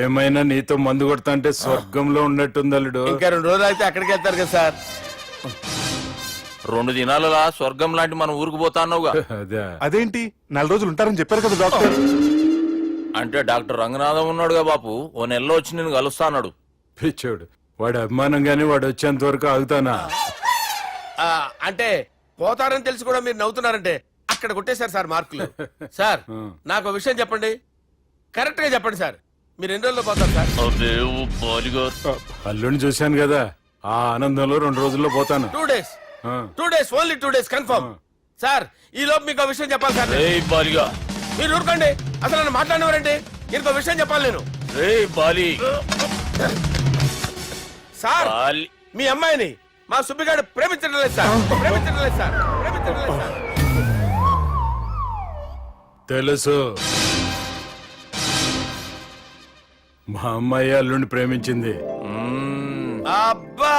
ఏమైనా నీతో మందు కొడతా అంటే స్వర్గంలో ఉన్నట్టుంది అల్లుడు. ఇంకా 2 రోజులు అయితే అక్కడికి వెళ్తారు కదా సార్. 2 దినాలలా స్వర్గం లాంటి మన ఊరికి పోతాన్నావుగా. అదే. అదేంటి, 4 రోజులు ఉంటారని చెప్పారు కదా డాక్టర్. అంటే డాక్టర్ రంగనాథం ఉన్నాడుగా బాపు, ఓ నెలలో వచ్చి నేను కలుస్తా అన్నాడు. పిచ్చోడు, వాడి అభిమానంగానే వాడు వచ్చేంత వరకు ఆగుతానా? అంటే పోతారని తెలిసి కూడా మీరు నవ్వుతున్నారంటే అక్కడ కొట్టేశారు సార్ మార్కులు. సార్, నాకు ఒక విషయం చెప్పండి, కరెక్ట్ గా చెప్పండి సార్. మీరు ఎన్ని రోజుల్లో పోతారు సార్? అల్లుడిని చూశాను కదా, ఆ ఆనందంలో 2 రోజుల్లో పోతాను. 2 days. 2 days, only 2 days confirm. Sir, ఈ లోపు మీకు ఒక విషయం చెప్పాలి సార్. బాలిగా, మీరు ఊరుకోండి, అసలు నన్ను మాట్లాడినవారండి. ఇంకో విషయం చెప్పాలి నేను. బాలి సార్, మీ అమ్మాయిని మా సుబ్బిగాడు ప్రేమించడం లేదు సార్. ప్రేమించడం లేదు సార్. ప్రేమించడం లేదు సార్. తెలుసు, మా అమ్మాయి అల్లుడిని ప్రేమించింది. అబ్బా,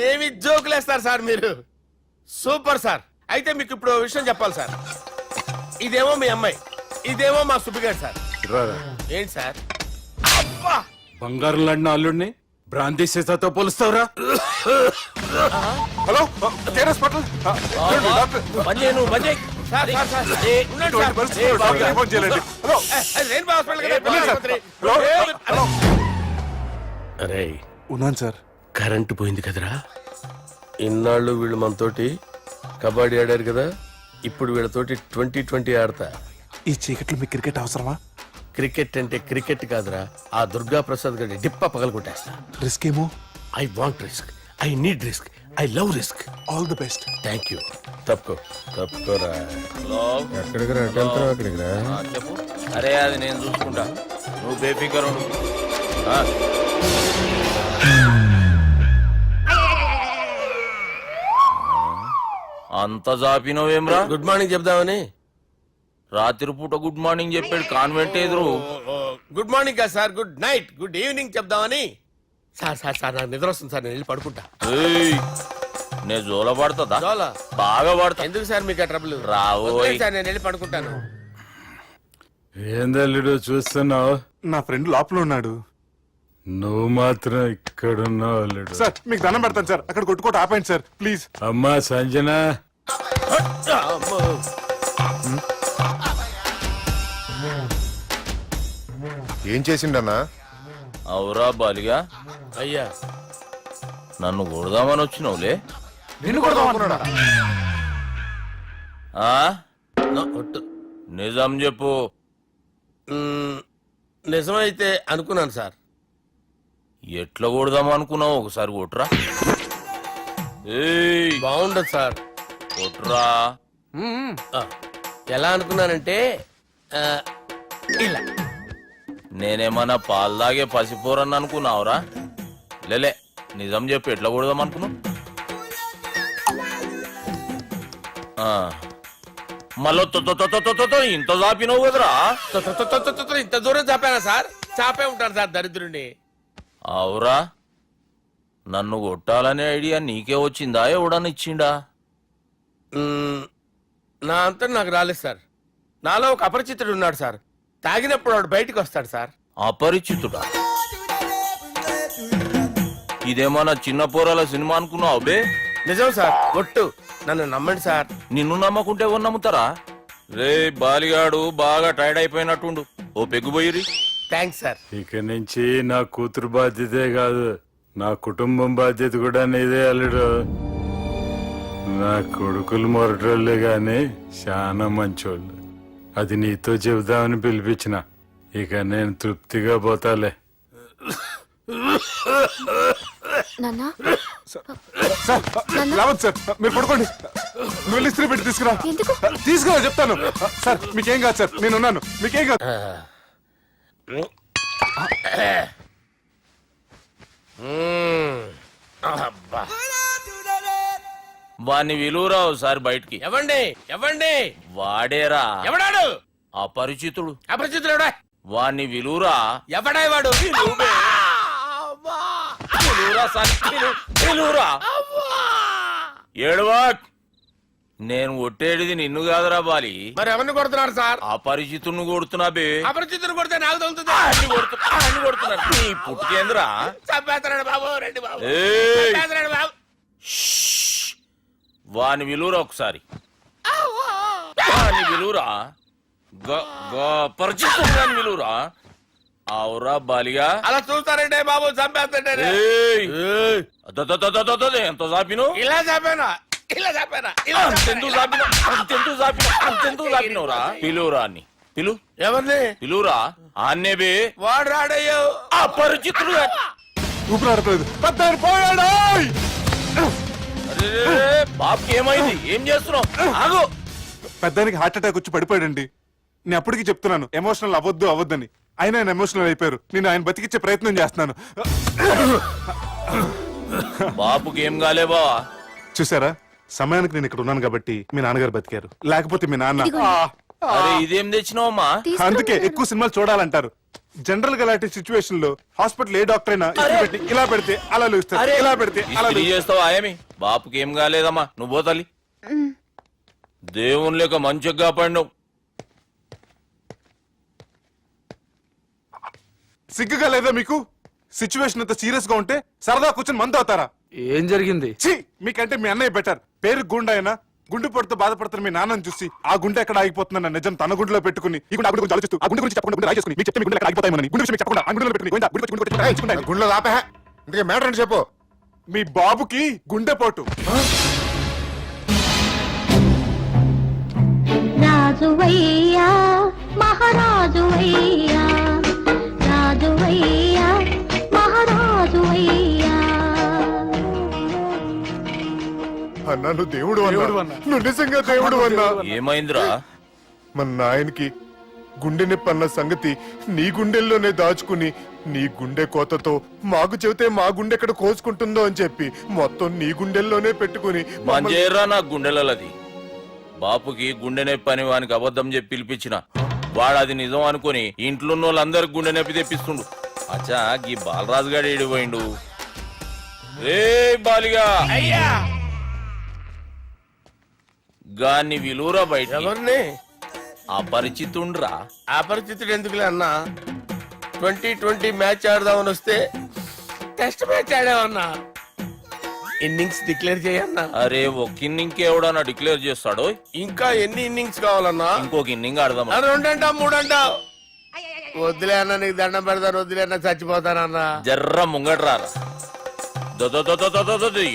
ఏమి జోకులేస్తారు సార్ మీరు. Super sir. అయితే మీకు ఇప్పుడు ఓ విషయం చెప్పాలి సార్. ఇదేమో మీ అమ్మాయి, ఇదేమో మా సుబ్బిగాడు సార్. రారా. ఏంటి సార్? అబ్బా, బంగారం లాంటి అల్లుడిని భ్రాంతి సీతతో పోలుస్తావురా? Hello, Care Hospital. Sir, sir, sir. ఉండండి సార్. ఫోన్ చేయాలండి. హలో, రెయిన్బో హాస్పిటల్ కదా, వెళ్ళండి సార్. ఆసుపత్రి. హలో. అరే, ఉన్నాను సార్. కరెంటు పోయింది కదరా. ఇన్నాళ్ళు వీళ్ళు మనతోటి కబడ్డీ ఆడారు కదా, ఇప్పుడు వీళ్ళతోటి 2020 ఆడతా. ఈ చీకట్లో మీకు క్రికెట్ అవసరమా? క్రికెట్ అంటే క్రికెట్ కాదురా, ఆ దుర్గా ప్రసాద్ గారి డిప్ప పగలగొట్టేస్తా. రిస్క్ ఏమో. I want risk, I need risk, I love risk. All the best. Thank you. తప్పుకోరా. ఎక్కడికి రా? అక్కడికి రా. చెప్పు. అరే, అది నేను చూసుకుంటా, నువ్వు బేఫికర్ ఉండు. అంత జాపినవేమ్రా? గుడ్ మార్నింగ్ చెప్దామని. రాత్రి పూట గుడ్ మార్నింగ్ చెప్పాడు కాన్వెంట్ ఎదురు. గుడ్ మార్నింగ్ కదా sir, good night, good evening చెప్దామని. సార్ సార్ సార్ నాకు నిద్ర వస్తుంది సార్, నేను వెళ్ళి పడుకుంటా. ఏయ్, నే జోల పడుతుందా? జోలా? బాగా పడతా. ఎందుకు సార్ మీకు ఆ ట్రబుల్? రావోయ్. వదిలేయ్ సార్, నేను వెళ్ళి పడుకుంటాను. ఏందల్లుడు చూస్తున్నావు? నా ఫ్రెండ్ లోపల ఉన్నాడు నువ్వు మాత్రం ఇక్కడున్నావు అల్లుడు. సార్. మీకు దండం పెడతాను సార్, అక్కడ కొట్టుకోట ఆపండి సార్ ప్లీజ్. అమ్మా సంజన, అమ్మో. ఏం చేసిండన్నా? అవురా బాలిగా, అయ్యా నన్ను కొడదామని వచ్చినావులే. నిన్ను కొడదామన్నాడా? ఆ? ఒట్టు. నిజం చెప్పు. నిజమైతే అనుకున్నాను సార్. ఎట్లా కొడదాం అనుకున్నావు? ఒకసారి కొట్రా. ఏయ్, బాగుండదు సార్. కొట్రా. ఆ, ఎలా అనుకున్నానంటే ఆ, ఇలా. నేనేమన్నా పాలు తాగే పసిపోరని అనుకున్నావురా? లేలే, నిజం చెప్పు, ఎట్లా కొడదాం అనుకున్నావు? మళ్ళీ ఇంత చాపినావు కదరా? ఇంత దూరం చాపానా సార్? చాపే ఉంటాను సార్ దరిద్రుడిని. అవురా, నన్ను కొట్టాలనే ఐడియా నీకే వచ్చిందా? ఎవడన్నా ఇచ్చిండా? నా అంతా నాకు రాలేదు సార్. నాలో ఒక అపరిచితుడు ఉన్నాడు సార్. తాగినప్పుడు వాడు బయటికి వస్తాడు సార్. అపరిచితుడా? ఇదేమన్నా చిన్న పోరాల సినిమా అనుకున్నావు బే? నిజం సార్, ఒట్టు. నన్ను నమ్మండి సార్. నిన్ను నమ్మకుంటే ఎవరు నమ్ముతారా? రే బాలిగాడు బాగా టైర్డ్ అయిపోయినట్టుండు, ఓ పెగ్గుబోయిరి. Thanks sir. ఇక నుంచి నా కూతురు బాధ్యతే కాదు, నా కుటుంబం బాధ్యత కూడా నీదే అల్లుడు. నా కొడుకులు మొరటోళ్ళే గాని చాలా మంచోళ్ళు. అది నీతో చెబుదామని పిలిపించిన. ఇక నేను తృప్తిగా పోతాలే. నాన్నా సార్ రావద్దు సార్, మీరు పడుకోండి. నువ్వు వెళ్ళి ఇస్త్రీ పెట్టి తీసుకురా. ఎందుకు? తీసుకురా చెప్తాను. సార్ మీకేం కాదు సార్, నేను ఉన్నాను, మీకేం కాదు. అబ్బా. వాణ్ణి విలువరా ఒకసారి బయటికి. ఎవండి ఎవండి? వాడేరా ఎవడాడు? అపరిచితుడు. అపరిచితుడు ఎవడా? వాణ్ణి విలువరా. ఎవడా వాడు? విలువరా సార్, విలువరా. ఏడవా, నేను కొట్టేడిది నిన్ను కాదురా బాలి. మరి ఎవరిని కొడుతున్నారు సార్? అపరిచితుడిని కొడుతున్నా బే. అపరిచితుడు కొడితే నాకు తగులుతుంది. అన్ని కొడుతున్నారు. నీ పుట్టుకేంద్రా? చంపేస్తున్నాడు బాబు, రండి బాబు. ఏయ్, చంపేస్తున్నాడు బాబు. వాని విలువరా ఒకసారి. వాని విలువరా. పరిచితుడు విలువరా. అవురా బాలిగా. అలా చూస్తారంటే బాబు, చంపేస్తాడే. ఎంత చాపిను? ఇలా చంపానా? ఇలా చంపానా? అంతెందుకు చాపినా? అంతెందుకు చాపినవురా? పిలువురా అని. పిలు. ఎవరిని పిలువురా. ఆన్నే బే. వాడు రాడయ్యో. అపరిచితుడు. ఊపిరాడలేదు. పెద్ద పోయాడు. బాబుకి ఏమైంది? ఏం చేస్తున్నావు? ఆగు. పెద్దానికి హార్ట్ అటాక్ వచ్చి పడిపోయాడండి. నేను అప్పటికి చెప్తున్నాను ఎమోషనల్ అవ్వద్దని. ఆయన ఎమోషనల్ అయిపోయారు. నేను ఆయన బతికిచ్చే ప్రయత్నం చేస్తున్నాను. బాబుకి ఏం కాలే బావా? చూసారా, సమయానికి నేను ఇక్కడ ఉన్నాను కాబట్టి మీ నాన్నగారు బతికారు. లేకపోతే మీ నాన్న. అరే ఇదేం తెచ్చినావమ్మా? అందుకే ఎక్కువ సినిమాలు చూడాలంటారు. జనరల్ గా అలాంటి సిచ్యువేషన్ లో హాస్పిటల్ ఏ డాక్టర్ అయినా ఇస్త్రీ పెట్టి ఇలా పెడితే అలా లూస్తారు, ఇలా పెడితే అలా ఇస్త్రీ చేస్తావా ఏమి? బాపుకి ఏం కాలేదమ్మా, నువ్వు పోతల్లి. దేవుని లేక మంచిగా పడినావు. సిగ్గుగా లేదా మీకు? సిచ్యువేషన్ అంత సీరియస్ గా ఉంటే సరదా కూర్చొని మందు అవుతారా? ఏం జరిగింది? ఛీ, మీకంటే మీ అన్నయ్య బెటర్. పేరు గుండె అయినా గుండె పొడితో బాధపడుతున్న మీ నాన్నని చూసి ఆ గుండె ఎక్కడ ఆగిపోతుందన్న నిజం తన గుండెలో పెట్టుకుని ఈ గుండె గురించి ఆలోచిస్తూ ఆ గుండె గురించి చెప్పకుండా గుండె రాజేసుకుని మీకు చెప్తే మీ గుండె ఎక్కడ ఆగిపోతాయని గుండె విషయం చెప్పకుండా ఆ గుండెలో పెట్టుకుని గుండెలో ఆపే. ఇందుకే మ్యాటర్ అని చెప్పు. మీ బాబుకి గుండెపోటు. రాజువయ్యా మహారాజువయ్యా, రాజువయ్యా మహారాజువయ్యా. అన్నా నువ్వు దేవుడు అన్నా, నువ్వు నిజంగా దేవుడు అన్నా. ఏమైందిరా? మన నాయనకి గుండె నొప్పి అన్న సంగతి నీ గుండెల్లోనే దాచుకుని నీ గుండె కోతతో మాకు చెబితే మా గుండె ఎక్కడ కోసుకుంటుందో అని చెప్పి మొత్తం నీ గుండెల్లోనే పెట్టుకుని మంజేరా నా గుండెలది. బాపుకి గుండె నొప్పి అని వానికి అబద్ధం చెప్పి పిలిపించిన వాడు అది నిజం అనుకుని ఇంట్లో ఉన్న వాళ్ళందరికి గుండె నొప్పి తెప్పిస్తుండు. అచ్చా గీ బాలరాజు గారు ఏడిపోయిండు. రే బాలిగా అయ్యా గాన్ని విలువరా బయట ఎవరిని అపరిచితుండ్రా. అపరిచితుడు ఎందుకులే అన్నా 2020 మ్యాచ్ ఆడదామని వస్తే టెస్ట్ మ్యాచ్ ఆడామన్నా ఇన్నింగ్స్ డిక్లేర్ చేయన్నా. అరే ఒక ఇన్నింగ్ ఎవడన్నా డిక్లేర్ చేస్తాడో? ఇంకా ఎన్ని ఇన్నింగ్స్ కావాలన్నా? ఇంకొక ఇన్నింగ్ ఆడదాం. 2 అంటావు 3 అంటావు. వద్దులే అన్న, నీకు దండం పెడతాను. వద్దులే అన్న, చచ్చిపోతానన్నా. జర్ర ముంగట్రారా.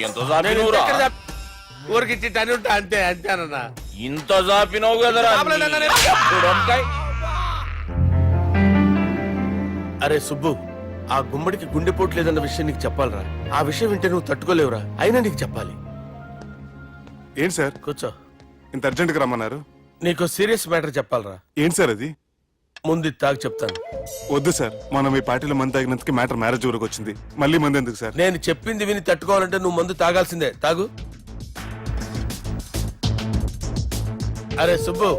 ఎంత జాపినవురా? ఊరికి టని ఉంటా అంతే అంతేనన్నా. ఇంత జాపినవు కదరా. అరే సుబ్బు, ఆ గుమ్మడికి గుండెపోటు లేదన్న విషయం నీకు చెప్పాలరా. ఆ విషయం వింటే నువ్వు తట్టుకోలేవురా. అయినా నీకు చెప్పాలి. ఏంటి సార్ కూర్చో. ఇంత అర్జెంట్ గా రమ్మన్నారు? నీకు సీరియస్ మ్యాటర్ చెప్పాలరా. ఏంటి సార్ అది? ముందు ఇది తాగు చెప్తాను. వద్దు సార్, మనం ఈ పార్టీలో మంది తాగినందుకు మ్యాటర్ మ్యారేజ్ వరకు వచ్చింది. మళ్ళీ మంది ఎందుకు సార్? నేను చెప్పింది విని తట్టుకోవాలంటే నువ్వు మందు తాగాల్సిందే. తాగు. అరే సుబ్బు,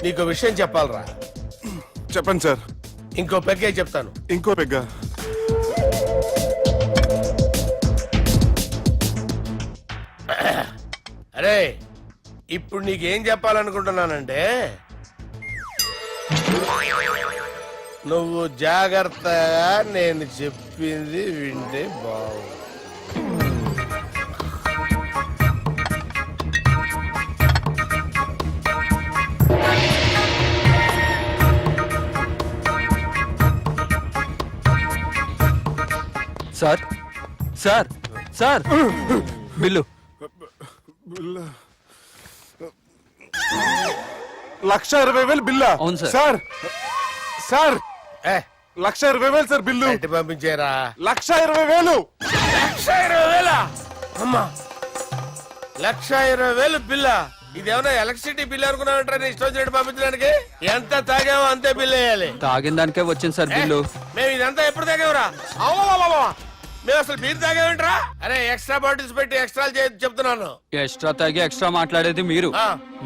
నీకు విషయం చెప్పాలరా. చెప్పండి సార్. ఇంకో పెగ్గే చెప్తాను. ఇంకో పెగ్గా? అరే ఇప్పుడు నీకేం చెప్పాలనుకుంటున్నానంటే, నువ్వు జాగ్రత్తగా నేను చెప్పింది వింటే బాగు. సార్ సార్ సార్ బిల్లు 1,20,000 బిల్లా? అవును సార్. సార్ సార్ ఏ 1,20,000 సార్ బిల్లు. బయట పంపించేరా. 1,20,000. 1,20,000 అమ్మా, 1,20,000 బిల్లా? ఇదేమన్నా ఎలక్ట్రిసిటీ బిల్ అనుకున్నామంటారా? నీ ఇష్టం వచ్చినట్టు పంపించడానికి. ఎంత తాగామో అంతే బిల్ వేయాలి. తాగిన దానికే వచ్చింది సార్ బిల్లు. మేము ఇదంతా ఎప్పుడు తాగామరా? మేము అసలు బీర్ తాగామంటరా? అరే ఎక్స్ట్రా బాటిల్స్ పెట్టి ఎక్స్ట్రా చెప్తున్నాను. ఎక్స్ట్రా తాగి ఎక్స్ట్రా మాట్లాడేది మీరు.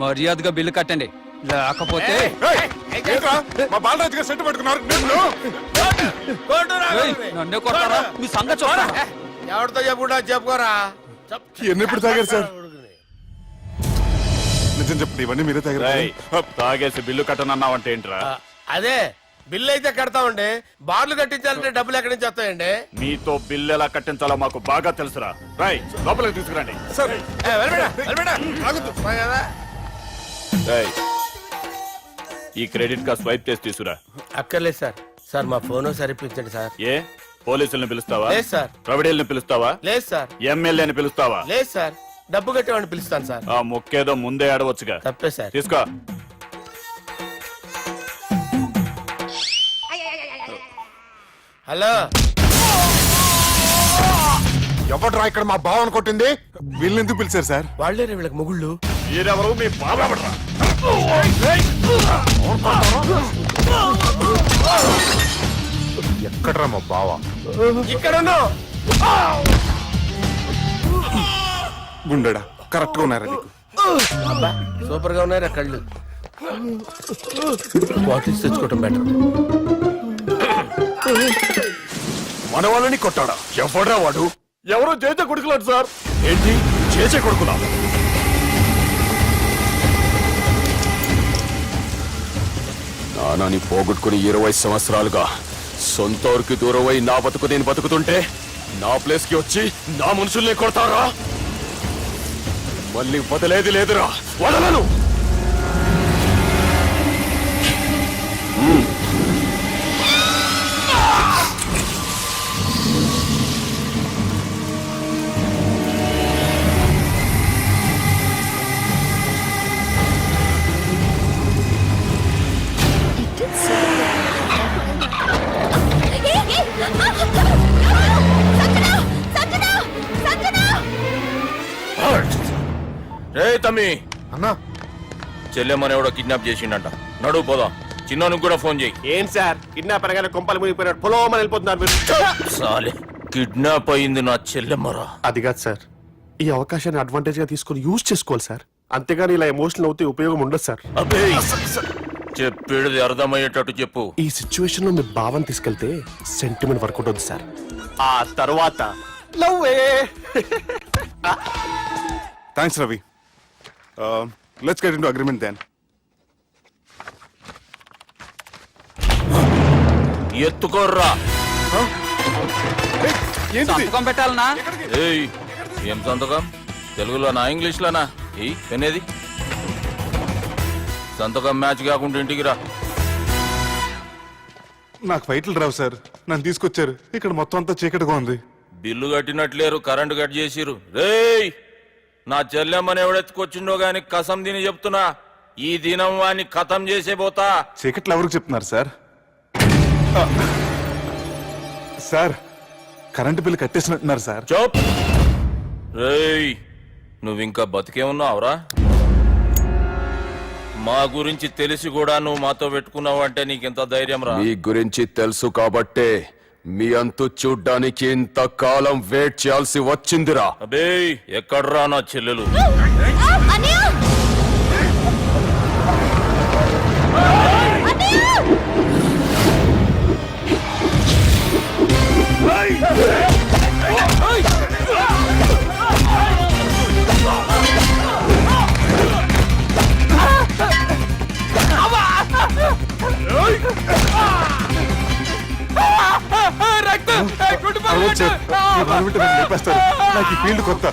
మర్యాదగా బిల్లు కట్టండి, లేకపోతే ఏంట్రా, మా బాలరాజు గారు సెట్ పట్టుకున్నారు. నన్నే కొడతారా? మీ సంగతి చూడరా. ఎవరితో చెప్పుకుంటా చెప్పుకోరా. ఎన్నెప్పుడు తాగారు సార్? నిజం చెప్పండి, ఇవన్నీ మీరే తాగారు? తాగేసి బిల్లు కట్టనన్నావంటే ఏంట్రా? అదే బిల్లు అయితే కడతామండి. బార్లు కట్టించాలంటే డబ్బులు ఎక్కడి నుంచి వస్తాయండి? మీతో బిల్లు ఎలా కట్టించాలో మాకు బాగా తెలుసురా. రాయ్ లోపలికి తీసుకురండి. రేయ్, ఈ క్రెడిట్ కార్డ్ స్వైప్ చేసి తీసుకురా. అక్కర్లేదు సార్. సార్ మా ఫోన్ సరిపించండి సార్. ఏ పోలీసుల్ని పిలుస్తావా? లేదు సార్. ప్రొవిడీల్ని పిలుస్తావా? లేదు సార్. ఎమ్మెల్యేని పిలుస్తావా? లేదు సార్. డబ్బు కట్టేవాడిని పిలుస్తాను సార్. ఆ మొక్కేదో ముందే ఆడవచ్చుగా. తప్పే సార్. తీసుకో. హలో, ఎవడ్రా ఇక్కడ మా బావని కొట్టింది? వీళ్ళని ఎందుకు పిలిచారు సార్? వాళ్ళేరే వీళ్ళకి మొగుళ్ళు. మీరెవరు? మీ బాబా. ఎక్కడ్రా మా బావ? ఇక్కడ గుండెడా కరెక్ట్ గా ఉన్నారా నీకు? సూపర్ గా ఉన్నారా కళ్ళు? బాటిల్స్ తెచ్చుకోవటం బెటర్. మన వాళ్ళని కొట్టాడా? ఎవడ్రా వాడు? ఎవరో చేత కొడుకులాడు సార్. ఏంటి చేసే కొడుకులా? నానాని పోగొట్టుకుని 20 సంవత్సరాలుగా సొంత ఊరికి దూరమై నా బతుకు నేను బతుకుతుంటే నా ప్లేస్ కి వచ్చి నా మనుషుల్ని కొడతారా? మళ్ళీ వదిలేది లేదురా, వదలను. రే తమ్మి, అన్నా చెల్లెమ్మని ఎవడో కిడ్నాప్ చేసిండంట. నడువు పోదాం. చిన్నోనికి కూడా ఫోన్ చేయి. ఏం సార్, కిడ్నాప్ అనగానే కొంపలు మునిగిపోయినట్టు పొలవమని వెళ్ళిపోతున్నారు మీరు. సాలే, కిడ్నాప్ అయింది నా చెల్లెమ్మరా. అది కాదు సార్, ఈ అవకాశాన్ని అడ్వాంటేజ్ గా తీసుకొని యూజ్ చేసుకోవాలి సార్. అంతేగాని ఇలా ఎమోషనల్ అవుతే ఉపయోగం ఉండదు సార్. అబ్బే చెప్పేది అర్థమయ్యేటట్టు చెప్పు. ఈ సిచ్యువేషన్ లో మీ భావం తీసుకెళ్తే సెంటిమెంట్ వర్కౌట్ అవుతుంది సార్. ఆ తర్వాత లవ్వే. Thanks Ravi. Let's get into agreement then. ఎత్తుకోర్రా. సంతకం పెట్టాలనా? ఏయ్ ఏం సంతకం? తెలుగులోనా ఇంగ్లీష్లోనా? ఈ పెనేది సంతకం మ్యాచ్ కాకుండా ఇంటికి రా. నాకు ఫైట్లు రావు సార్, నన్ను తీసుకొచ్చారు. ఇక్కడ మొత్తం అంతా చీకటిగా ఉంది. బిల్లు కట్టినట్లేరు, కరెంటు కట్ చేసిరు. రేయ్ నా చెల్లెమ్మని ఎవడెత్తుకొచ్చిండో గాని కసం తిని చెప్తున్నా, ఈ దినం వాణ్ణి ఖతం చేసే పోతా. చీకట్లు ఎవరికి చెప్తున్నారు సార్? సార్ కరెంటు బిల్లు కట్టేసినట్టున్నారు సార్. చోప్. రేయ్ నువ్వింకా బతికే ఉన్నావురా? మా గురించి తెలిసి కూడా నువ్వు మాతో పెట్టుకున్నావు అంటే నీకెంత ధైర్యం రా? మీ గురించి తెలుసు కాబట్టే మీ అంతు చూడ్డానికి ఇంతకాలం వెయిట్ చేయాల్సి వచ్చిందిరా. అబే ఎక్కడ్రా నా చెల్లెలు? లేపేస్తారు. నాకు ఈ ఫీల్డ్ కొత్త.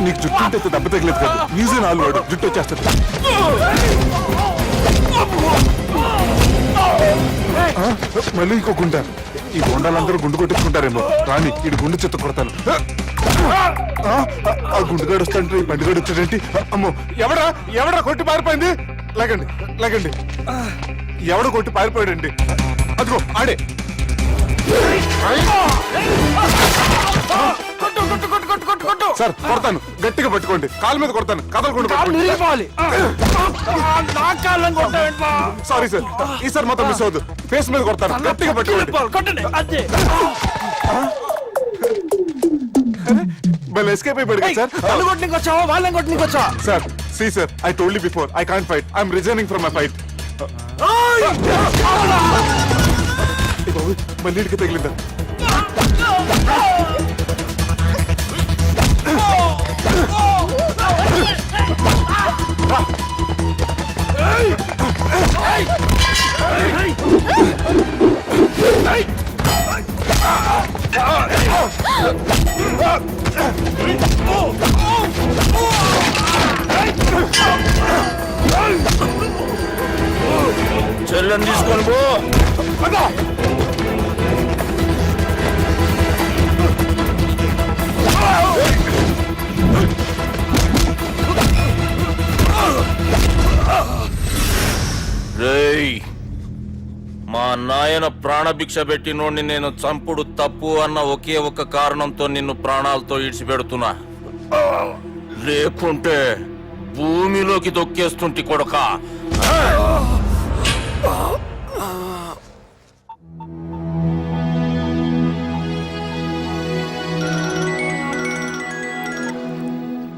నీకు జుట్టు ఉంటే దెబ్బ తగలేదు కదా. న్యూజిలాండ్ ఆల్వాడు జుట్టు వచ్చేస్తుంది. మళ్ళీ ఇంకో గుండా. ఈ గుండాలందరూ గుండు కొట్టించుకుంటారేమో. రాని ఇటు గుండు చెత్త కొడతాను. ఆ గుండుగాడు వస్తాంటే ఈ బండిగాడు వచ్చాడేంటి? అమ్మో ఎవడా కొట్టి పారిపోయింది? లాగండి లాగండి. ఎవడ కొట్టి పారిపోయాడండి? అదిగో ఆడే. సార్ కొడతాను, గట్టిగా పట్టుకోండి. కాలు మీద కొడతాను, కదలకుండా సారీ సార్, ఈసారి మొత్తం మిస్ అవుతుంది. ఫేస్ మీద కొడతాను, గట్టిగా పట్టుకోండి. మళ్ళీ ఎస్కేప్ అయిపోయాడు సార్. వాళ్ళని కొట్టనికొచ్చా? Sir see sir, I told you before, I can't fight. I'm resigning from my fight. మళ్ళీ ఇడికి తగిలిందా? చెల్లెని తీసుకొని పో. రేయ్ మా నాయన ప్రాణభిక్ష పెట్టినోడిని నేను చంపుడు తప్పు అన్న ఒకే ఒక్క కారణంతో నిన్ను ప్రాణాలతో ఇడిచిపెడుతున్నా. లేకుంటే భూమిలోకి దొక్కేస్తుంటి కొడక.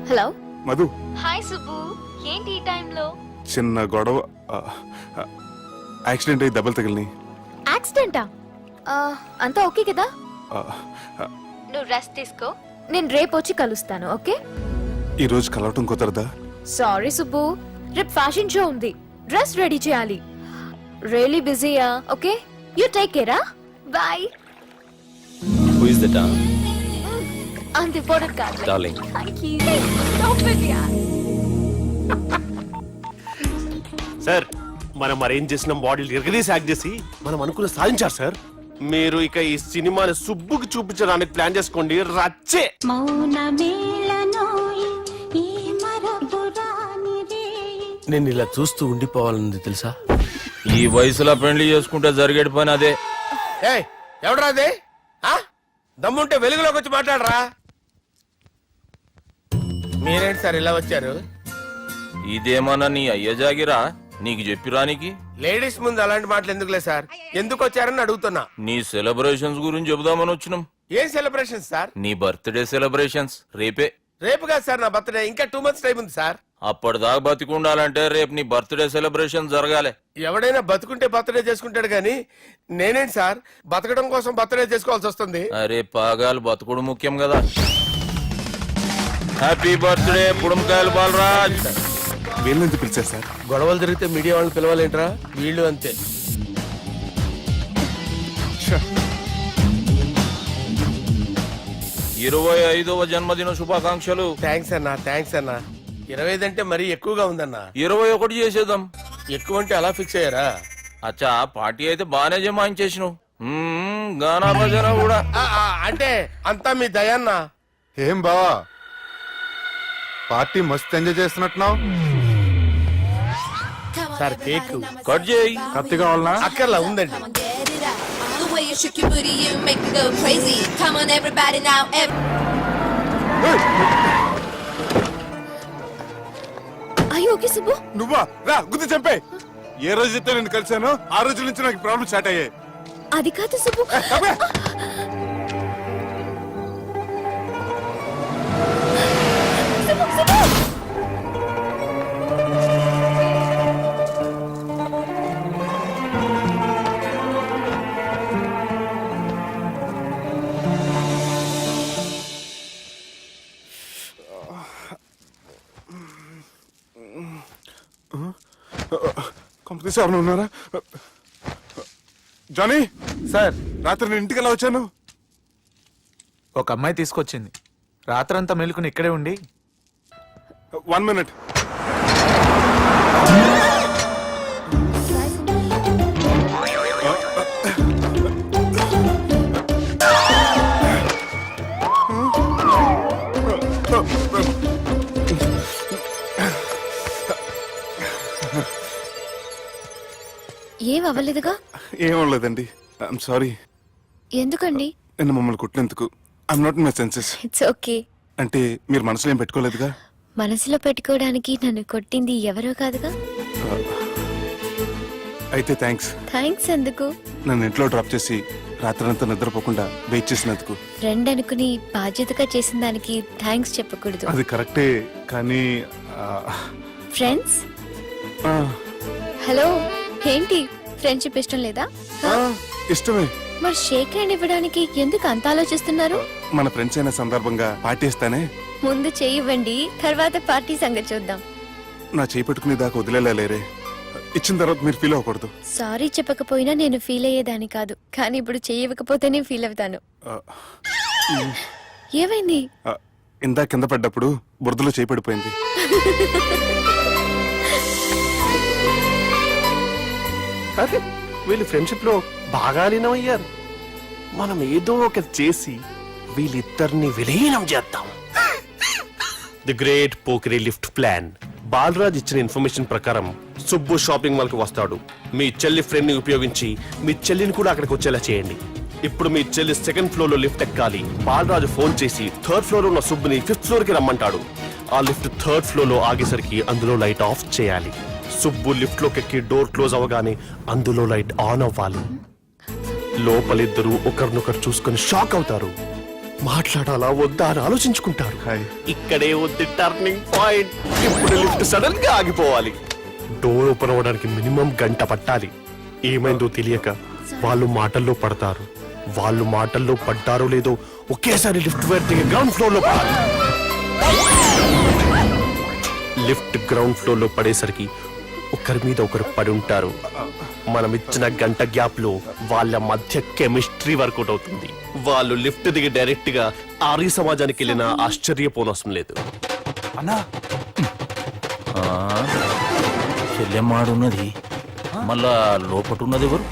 హలో. మధు, హాయ్ సుబ్బు. ఏంటి ఈ టైంలో? చిన్న గొడవ. యాక్సిడెంట్ అయ్యి దెబ్బలు తగిలినాయి. యాక్సిడెంటా? అంతా ఓకే కదా? నువ్వు రెస్ట్ తీసుకో, నేను రేపు వచ్చి కలుస్తాను. ఓకే? ఈ రోజు కలవటం కుదరదా? సారీ సుబ్బు, రేపు ఫ్యాషన్ షో ఉంది, డ్రెస్ రెడీ చేయాలి. రియలీ బిజీయా? Okay, you take care. Bye. Who is that? అంత ఇంపార్టెంట్ కాదు. Darling. Thank you. Stop it, yaar. Sir మనం అరేంజ్ చేసిన బాడీలు ఎరగదీసి యాక్ట్ చేసి మనం అనుకున్న సాధించారు సార్. మీరు ఇక ఈ సినిమాని సుబ్బుకి చూపించడానికి ప్లాన్ చేసుకోండి. రచ్చే. నేను ఇలా చూస్తూ ఉండిపోవాలని తెలుసా? ఈ వయసులో పెళ్లి చేసుకుంటే జరిగేటి పని అదే. ఎవడరా అదే? దమ్ముంటే వెలుగులోకి వచ్చి మాట్లాడరా. మీరేంటి సార్ ఇలా వచ్చారు? ఇదేమన్నా నీ అయ్య జాగిరా నీకు చెప్పిరానికి? లేడీస్ ముందు అలాంటి మాటలు ఎందుకులే సార్, ఎందుకు వచ్చారని అడుగుతున్నా. నీ సెలబ్రేషన్స్ గురించి చెబుదామని వచ్చినాం. ఏం సెలబ్రేషన్ సార్? నీ బర్త్డే సెలబ్రేషన్స్ రేపే. రేపు కాదు సార్ నా బర్త్డే, ఇంకా 2 months టైం ఉంది సార్. అప్పటిదాకా బతికుండాలంటే రేపు నీ బర్త్డే సెలబ్రేషన్ జరగాలి. ఎవడైనా బతుకుంటే బర్త్డే చేసుకుంటాడు కానీ నేనేంటి సార్ బతకడం కోసం బర్త్డే చేసుకోవాల్సి వస్తుంది. అరే పాగాలు బతుకుడు ముఖ్యం కదా. హ్యాపీ బర్త్డే పుడుమకాయలు బాలరాజ్. వీళ్ళెందుకు పిలిచారు సార్? గొడవలు జరిగితే మీడియా వాళ్ళని పిలవాలేంట్రా, వీళ్ళు అంతే. 25వ జన్మదిన శుభాకాంక్షలు. థ్యాంక్స్ అన్నా, థ్యాంక్స్ అన్నా. 25 అంటే మరీ ఎక్కువగా ఉందన్నా. 21 చేసేద్దాం. ఎక్కువ అంటే అలా ఫిక్స్ అయ్యారా? అచ్చా పార్టీ అయితే బానే జమాయించేసినావు. గానా భజన కూడా. అంటే అంతా మీ దయన్నా. ఏం బావా పార్టీ మస్తు ఎంజాయ్ చేస్తున్నట్టున్నావు. సార్ కేక్ కట్ చేయి. కత్తి కావాలనా? అక్కర్లా ఉందండి. అయ్యో ఓకే సుబ్బు. నువ్వా? రా గుద్ది చంపే. ఏ రోజైతే నేను కలిసానో ఆ రోజు నుంచి నాకు ప్రాబ్లం స్టార్ట్ అయ్యాయి. అది కాదు సుబ్బు. కంపెనీ ఎవరు ఉన్నారా? జానీ సార్, రాత్రి నేను ఇంటికి ఎలా వచ్చాను? ఒక అమ్మాయి తీసుకొచ్చింది. రాత్రంతా మేలుకుని ఇక్కడే ఉండి 1 minute. ఏం అవ్వలేదుగా? ఏమవ్వలేదండి. I'm sorry. ఎందుకండి? నిన్న మమ్మల్ని కుట్టినందుకు I'm not in my senses. It's okay. అంటే మీరు మనసులో ఏం పెట్టుకోలేదుగా? మనసులో పెట్టుకోవడానికి నన్ను కొట్టింది ఎవరో కాదుగా. అయితే థ్యాంక్స్. థ్యాంక్స్ ఎందుకు? నన్ను ఇంట్లో డ్రాప్ చేసి రాత్రంతా నిద్రపోకుండా వెయిట్ చేసినందుకు. ఫ్రెండ్ అనుకుని బాధ్యతగా చేసిన దానికి థ్యాంక్స్ చెప్పకూడదు. అది కరెక్టే కానీ ఫ్రెండ్స్ హలో, ఏంటి ఫ్రెండ్షిప్ ఇష్టం లేదా? ఇష్టమే. మరి షేక్ హ్యాండ్ ఇవ్వడానికి ఎందుకు అంత ఆలోచిస్తున్నారు? మన ఫ్రెండ్స్ అయిన సందర్భంగా పార్టీ ఇస్తానే. ముందు చేయివ్వండి, తర్వాత పార్టీ సంగతి చూద్దాం. నా చేయి పెట్టుకునే దాకా వదిలేలా లేరే. ఇచ్చిన తర్వాత మీరు ఫీల్ అవ్వకూడదు. సారీ చెప్పకపోయినా నేను ఫీల్ అయ్యేదాన్ని కాదు, కానీ ఇప్పుడు చేయకపోతేనే ఫీల్ అవుతాను. ఏమైంది? ఇందా కింద పడ్డప్పుడు బురదలో చేయి పడిపోయింది. అదే వీళ్ళు ఫ్రెండ్షిప్ లో బాగా లీనమయ్యారు. మనం ఏదో ఒకటి చేసి వీళ్ళిద్దరిని విలీనం చేద్దాం. ది గ్రేట్ పోకరీ లిఫ్ట్ ప్లాన్. బాలరాజ్ ఇచ్చిన ఇన్ఫర్మేషన్ ప్రకారం సుబ్బు షాపింగ్ మాల్ కి వస్తాడు. మీ చెల్లి ఫ్రెండ్ ని ఉపయోగించి మీ చెల్లిని కూడా అక్కడికి వచ్చేలా చేయండి. ఇప్పుడు మీ చెల్లి 2nd floor లో లిఫ్ట్ ఎక్కాలి. బాలరాజు ఫోన్ చేసి 3rd floor ఉన్న సుబ్బుని 5th floor కి రమ్మంటాడు. ఆ లిఫ్ట్ 3rd floor లో ఆగేసరికి అందులో లైట్ ఆఫ్ చేయాలి. సుబ్బు లిఫ్ట్ లోకి ఎక్కి డోర్ క్లోజ్ అవగానే అందులో లైట్ ఆన్ అవ్వాలి. లోపలిద్దరూ ఒకరినొకరు చూసుకొని షాక్ అవుతారు. మాట్లాడాలా వద్దా అని ఆలోచించుకుంటారు. ఇక్కడే ఉంది టర్నింగ్ పాయింట్. ఇప్పుడు లిఫ్ట్ సడన్ గా ఆగిపోవాలి. డోర్ ఓపెన్ అవ్వడానికి మినిమం గంట పట్టాలి. ఏమైందో తెలియక వాళ్ళు మాటల్లో పడతారు. వాళ్ళు మాటల్లో పడ్డారో లేదో ఒకేసారి లిఫ్ట్ దిగి గ్రౌండ్ ఫ్లోర్ లో పడాలి. లిఫ్ట్ గ్రౌండ్ ఫ్లోర్ లో పడేసరికి ఒకరి మీద ఒకరు పడి ఉంటారు. మనం ఇచ్చిన గంట గ్యాప్ లో వాళ్ళ మధ్య కెమిస్ట్రీ వర్కౌట్ అవుతుంది. వాళ్ళు లిఫ్ట్ దిగి డైరెక్ట్ గా ఆర్య సమాజానికి వెళ్ళిన ఆశ్చర్యపోనవసరం లేదు. అన్నా చెల్లెమ్మాడున్నది, మళ్ళా లోపటున్నది ఎవరు?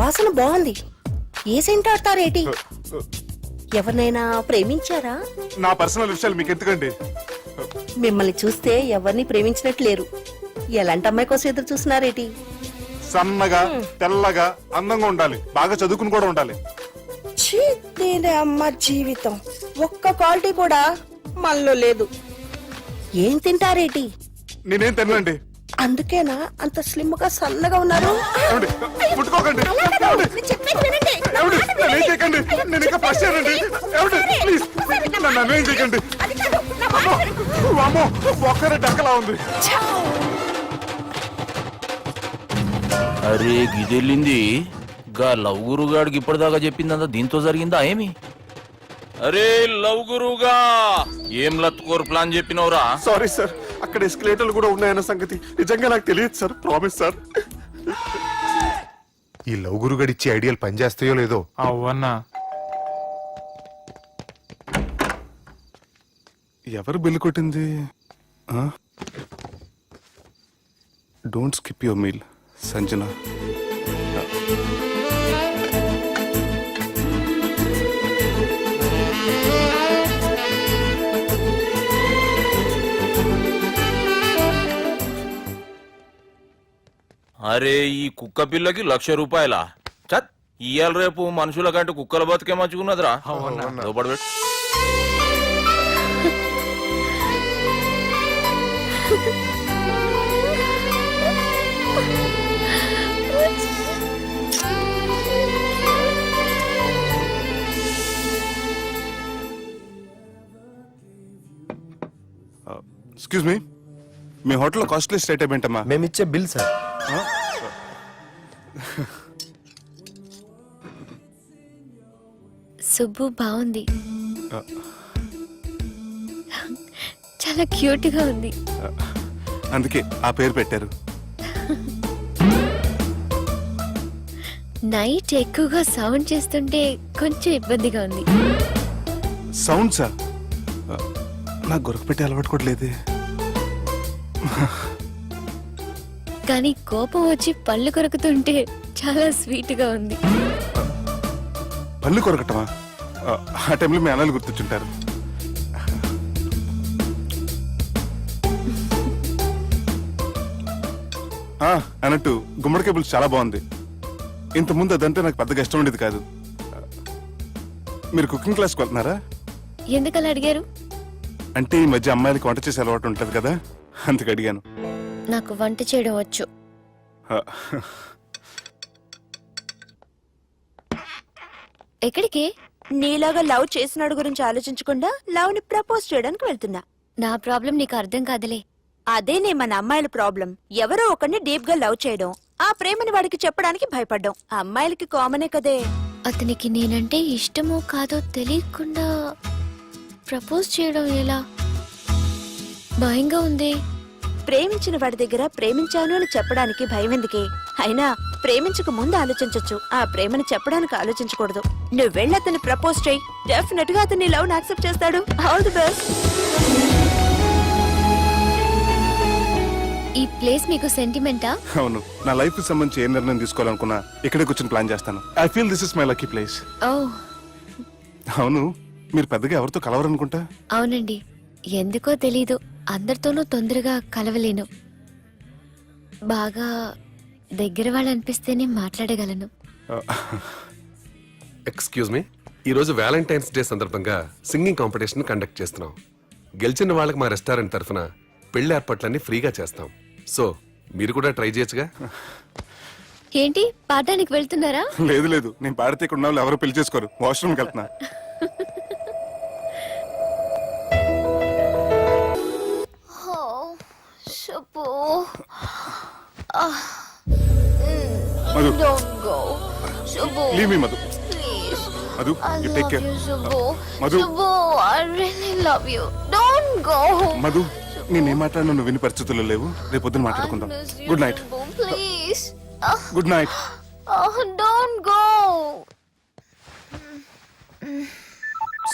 వాసన బాగుంది. ఏ సెంట్ ఆడతారేటి? ఎవరినైనా ప్రేమించారా? నా పర్సనల్ విషయాలు మీకు ఎందుకండి? మిమ్మల్ని చూస్తే ఎవరిని ప్రేమించినట్టు లేరు. ఎలాంటి అమ్మాయి కోసం ఎదురు చూస్తున్నారేటి? సన్నగా తెల్లగా అందంగా ఉండాలి, బాగా చదువుకుని కూడా ఉండాలి. ఛీ, దీని అమ్మ జీవితం ఒక్క క్వాలిటీ కూడా మనలో లేదు. ఏం తింటారేటి? నేనేం తినండి. అందుకేనా అంత స్లిమ్ గా సన్నగా ఉన్నారు? ముట్టుకోకండి. నేను చెప్పేది వినండి. ఏమండి? నన్నేం చేయకండి. నేను ఇంకా ఫస్ట్ ఇయర్ అండి. ఏమండి? ప్లీజ్ నన్నేం చేయకండి. అది కాదు, నా మాట విను. వామ్మో, ఒక్కరే డక్కలా ఉంది. అరే గిదెళ్ళింది గా లవ్ గురుగాడికి ఇప్పటిదాకా చెప్పిందంతా దీంతో జరిగిందా ఏమి? అరే లవ్ గురుగా ఏం లత్కోర్ ప్లాన్ చెప్పినవురా? సారీ సార్, అక్కడ ఎస్కలేటర్లు కూడా ఉన్నాయన్న సంగతి నిజంగా నాకు తెలియదు సార్. Promise sir. ఈ లవ్ గురుగాడు ఇచ్చే ఐడియాలు పనిచేస్తాయో లేదో. అవ్వన్నా ఎవరు బిల్లు కొట్టింది? Don't skip your meal, Sanjana. అరే ఈ కుక్క పిల్లకి 1,00,000 రూపాయల చత్ ఇయ్యాల రేపు మనుషుల కంటే కుక్కల బతికే మంచుకున్నదిరా. లోపడబెట్టు. ఎక్స్క్యూజ్ మీ, మీ హోటల్లో కాస్ట్లీ స్టేట్ ఏంటమ్మా? మేమిచ్చే బిల్ సార్. సుబ్బు బాగుంది, చాలా క్యూట్ గా ఉంది. అందుకే ఆ పేరు పెట్టారు. నైట్ ఎక్కువగా సౌండ్ చేస్తుంటే కొంచెం ఇబ్బందిగా ఉంది. సౌండ్సా? నాకు గొరక పెట్టే అలవాటు కూడా లేదే. కానీ కోపం వచ్చి పళ్ళు కొరుకుతుంటే చాలా స్వీట్ గా ఉంది. పళ్ళు కొరకటమా? ఆ టైంలో మీ అన్నలు గుర్తొచ్చుంటారు. అన్నట్టు గుమ్మడికాయ పులుసు చాలా బాగుంది. ఇంతకుముందు అదంటే నాకు పెద్దగా ఇష్టం ఉండేది కాదు. మీరు కుకింగ్ క్లాస్కి వెళ్తున్నారా? ఎందుకలా అడిగారు? అంటే ఈ మధ్య అమ్మాయిలకి వంట చేసే అలవాటు ఉంటుంది కదా, అందుకు అడిగాను. నాకు వంట చేయడం వచ్చు. ఎక్కడికి? నీలాగా లవ్ చేసినాడు గురించి ఆలోచించకుండా లవ్ ని ప్రపోజ్ చేయడానికి వెళ్తున్నా. నా ప్రాబ్లం నీకు అర్థం కాదులే. అదేనే మన అమ్మాయిల ప్రాబ్లం. ఎవరో ఒకరిని డీప్ గా లవ్ చేయడం, ఆ ప్రేమని వాడికి చెప్పడానికి భయపడ్డం అమ్మాయిలకి కామనే కదే. అతనికి నేనంటే ఇష్టమో కాదో తెలియకుండా ప్రపోజ్ చేయడం ఎలా? భయంగా ఉంది. ప్రేమించిన వాడి దగ్గర ప్రేమించాను అని చెప్పడానికి భయం ఎందుకే? అయినా ప్రేమించక ముందు ఆలోచించొచ్చు, ఆ ప్రేమని చెప్పడానికి ఆలోచించకూడదు. నువ్వు వెళ్ళి అతన్ని ప్రపోజ్ చేయి, డెఫినెట్ గా అతన్ని లవ్ యాక్సెప్ట్ చేస్తాడు. All the best. ఈ ప్లేస్ మీకు సెంటిమెంటా? అవును, నా లైఫ్ కి సంబంధించి ఏ నిర్ణయం తీసుకోవాలనుకున్నా ఇక్కడే కూర్చొని ప్లాన్ చేస్తాను. I feel this is my lucky place. ఓ అవును, మీరు పెద్దగా ఎవరితో కలవరనుకుంటా? అవునండి, ఎందుకో తెలీదు, అందరితోనూ తొందరగా కలవలేను. బాగా దగ్గర వాళ్ళు అనిపిస్తేనే మాట్లాడగలను. ఎక్స్క్యూజ్ మీ, ఈరోజు వ్యాలంటైన్స్ డే సందర్భంగా సింగింగ్ కాంపిటీషన్ కండక్ట్ చేస్తున్నాం. గెలిచిన వాళ్ళకి మా రెస్టారెంట్ తరఫున పెళ్లి ఏర్పాట్లన్నీ ఫ్రీగా చేస్తాం. సో మీరు కూడా ట్రై చేయొచ్చుగా. ఏంటి పాడడానికి వెళ్తున్నారా? లేదు లేదు, నేను పాడితే ఇక్కడ ఉన్న వాళ్ళు ఎవరో పెళ్లి చేసుకోరు. వాష్రూమ్కి వెళ్తున్నా. Madhu, leave me Madhu. Madhu, you take care. Madhu, Madhu, నేనేం మాట్లాడినా నువ్వు విని పరిస్థితుల్లో లేవు. రేపు పొద్దున మాట్లాడుకుందాం. Good night. Good night. Don't go.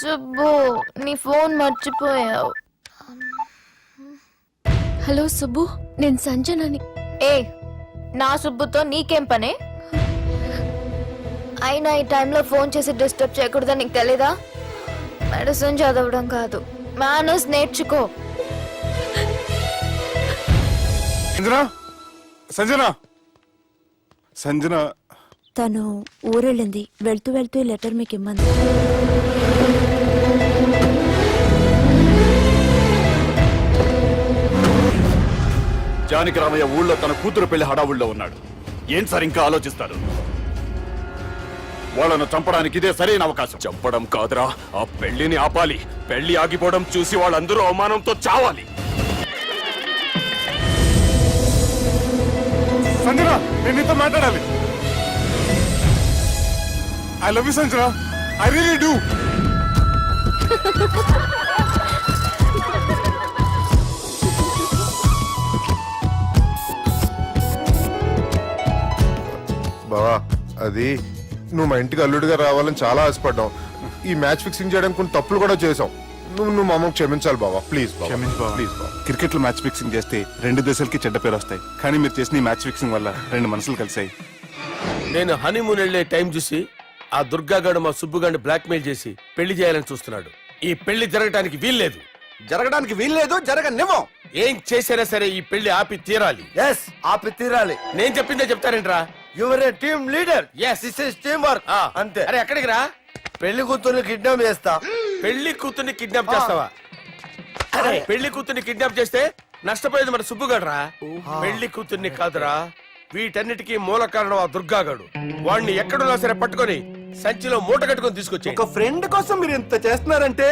Subbu, నీ ఫోన్ మర్చిపోయావు. హలో సుబ్బు, నేను సంజనని. ఏ, నా సుబ్బుతో నీకేం పనే? అయినా ఈ టైంలో ఫోన్ చేసి డిస్టర్బ్ చేయకూడదని నీకు తెలీదా? మెడిసిన్ చదవడం కాదు, మేనర్స్ నేర్చుకో. సంజన, సంజన, సంజన, తను ఊరెళ్ళింది. వెళ్తూ వెళ్తూ ఈ లెటర్ మీకు ఇమ్మంది. జానకి రామయ్య ఊళ్ళో తన కూతురు పెళ్లి హడావుల్లో ఉన్నాడు. ఏం సార్ ఇంకా ఆలోచిస్తారు? వాళ్ళను చంపడానికి ఇదే సరైన అవకాశం. చంపడం కాదురా, ఆ పెళ్లిని ఆపాలి. పెళ్లి ఆగిపోవడం చూసి వాళ్ళందరూ అవమానంతో చావాలి. సంజన, నేను నీతో మాట్లాడాలి. I love you Sanjana, I really do. బావా, అది నువ్వు మా ఇంటికి అల్లుడిగా రావాలని చాలా ఆశపడ్డాం. ఈ మ్యాచ్ ఫిక్సింగ్ చేయడానికి కొన్ని తప్పులు కూడా చేసాం. నువ్వు మా అమ్మకు క్షమించాలి బావా, ప్లీజ్ ప్లీజ్ బావా. క్రికెట్ లో మ్యాచ్ ఫిక్సింగ్ చేస్తే 2 దేశాలకి చెడ్డ పేరు వస్తాయి. కానీ మీరు చేసిన ఈ మ్యాచ్ ఫిక్సింగ్ వల్ల 2 మనసులు కలిసాయి. నేను హనీమూన్ వెళ్లే టైం చూసి ఆ దుర్గాగాడు మా సుబ్బుగాడిని బ్లాక్మెయిల్ చేసి పెళ్లి చేయాలని చూస్తున్నాడు. ఈ పెళ్లి జరగడానికి వీల్లేదు. జరగడానికి వీల్లేదు, జరగనివ్వం. ఏం చేసినా సరే ఈ పెళ్లి ఆపి తీరాలి. ఎస్, ఆపి తీరాలి. నేను చెప్పిందే చెప్తారేంట్రా? Your a team leader. Yes. This is team work. అంతే. అరే ఎక్కడికి రా? పెళ్లి కూతుర్ని కిడ్నాప్ చేస్తా. పెళ్లి కూతుర్ని కిడ్నాప్ చేస్తావా? అరే పెళ్లి కూతుర్ని కిడ్నాప్ చేస్తే నష్టపోయేది మన సుబ్బుగాడురా. పెళ్లి కూతుర్ని కాదురా, వీటన్నిటికీ మూల కారణం ఆ దుర్గాగాడు. వాడిని ఎక్కడున్నా సరే పట్టుకొని సంచిలో మూట కట్టుకొని తీసుకొచ్చి. ఒక ఫ్రెండ్ కోసం మీరు ఇంత చేస్తున్నారంటే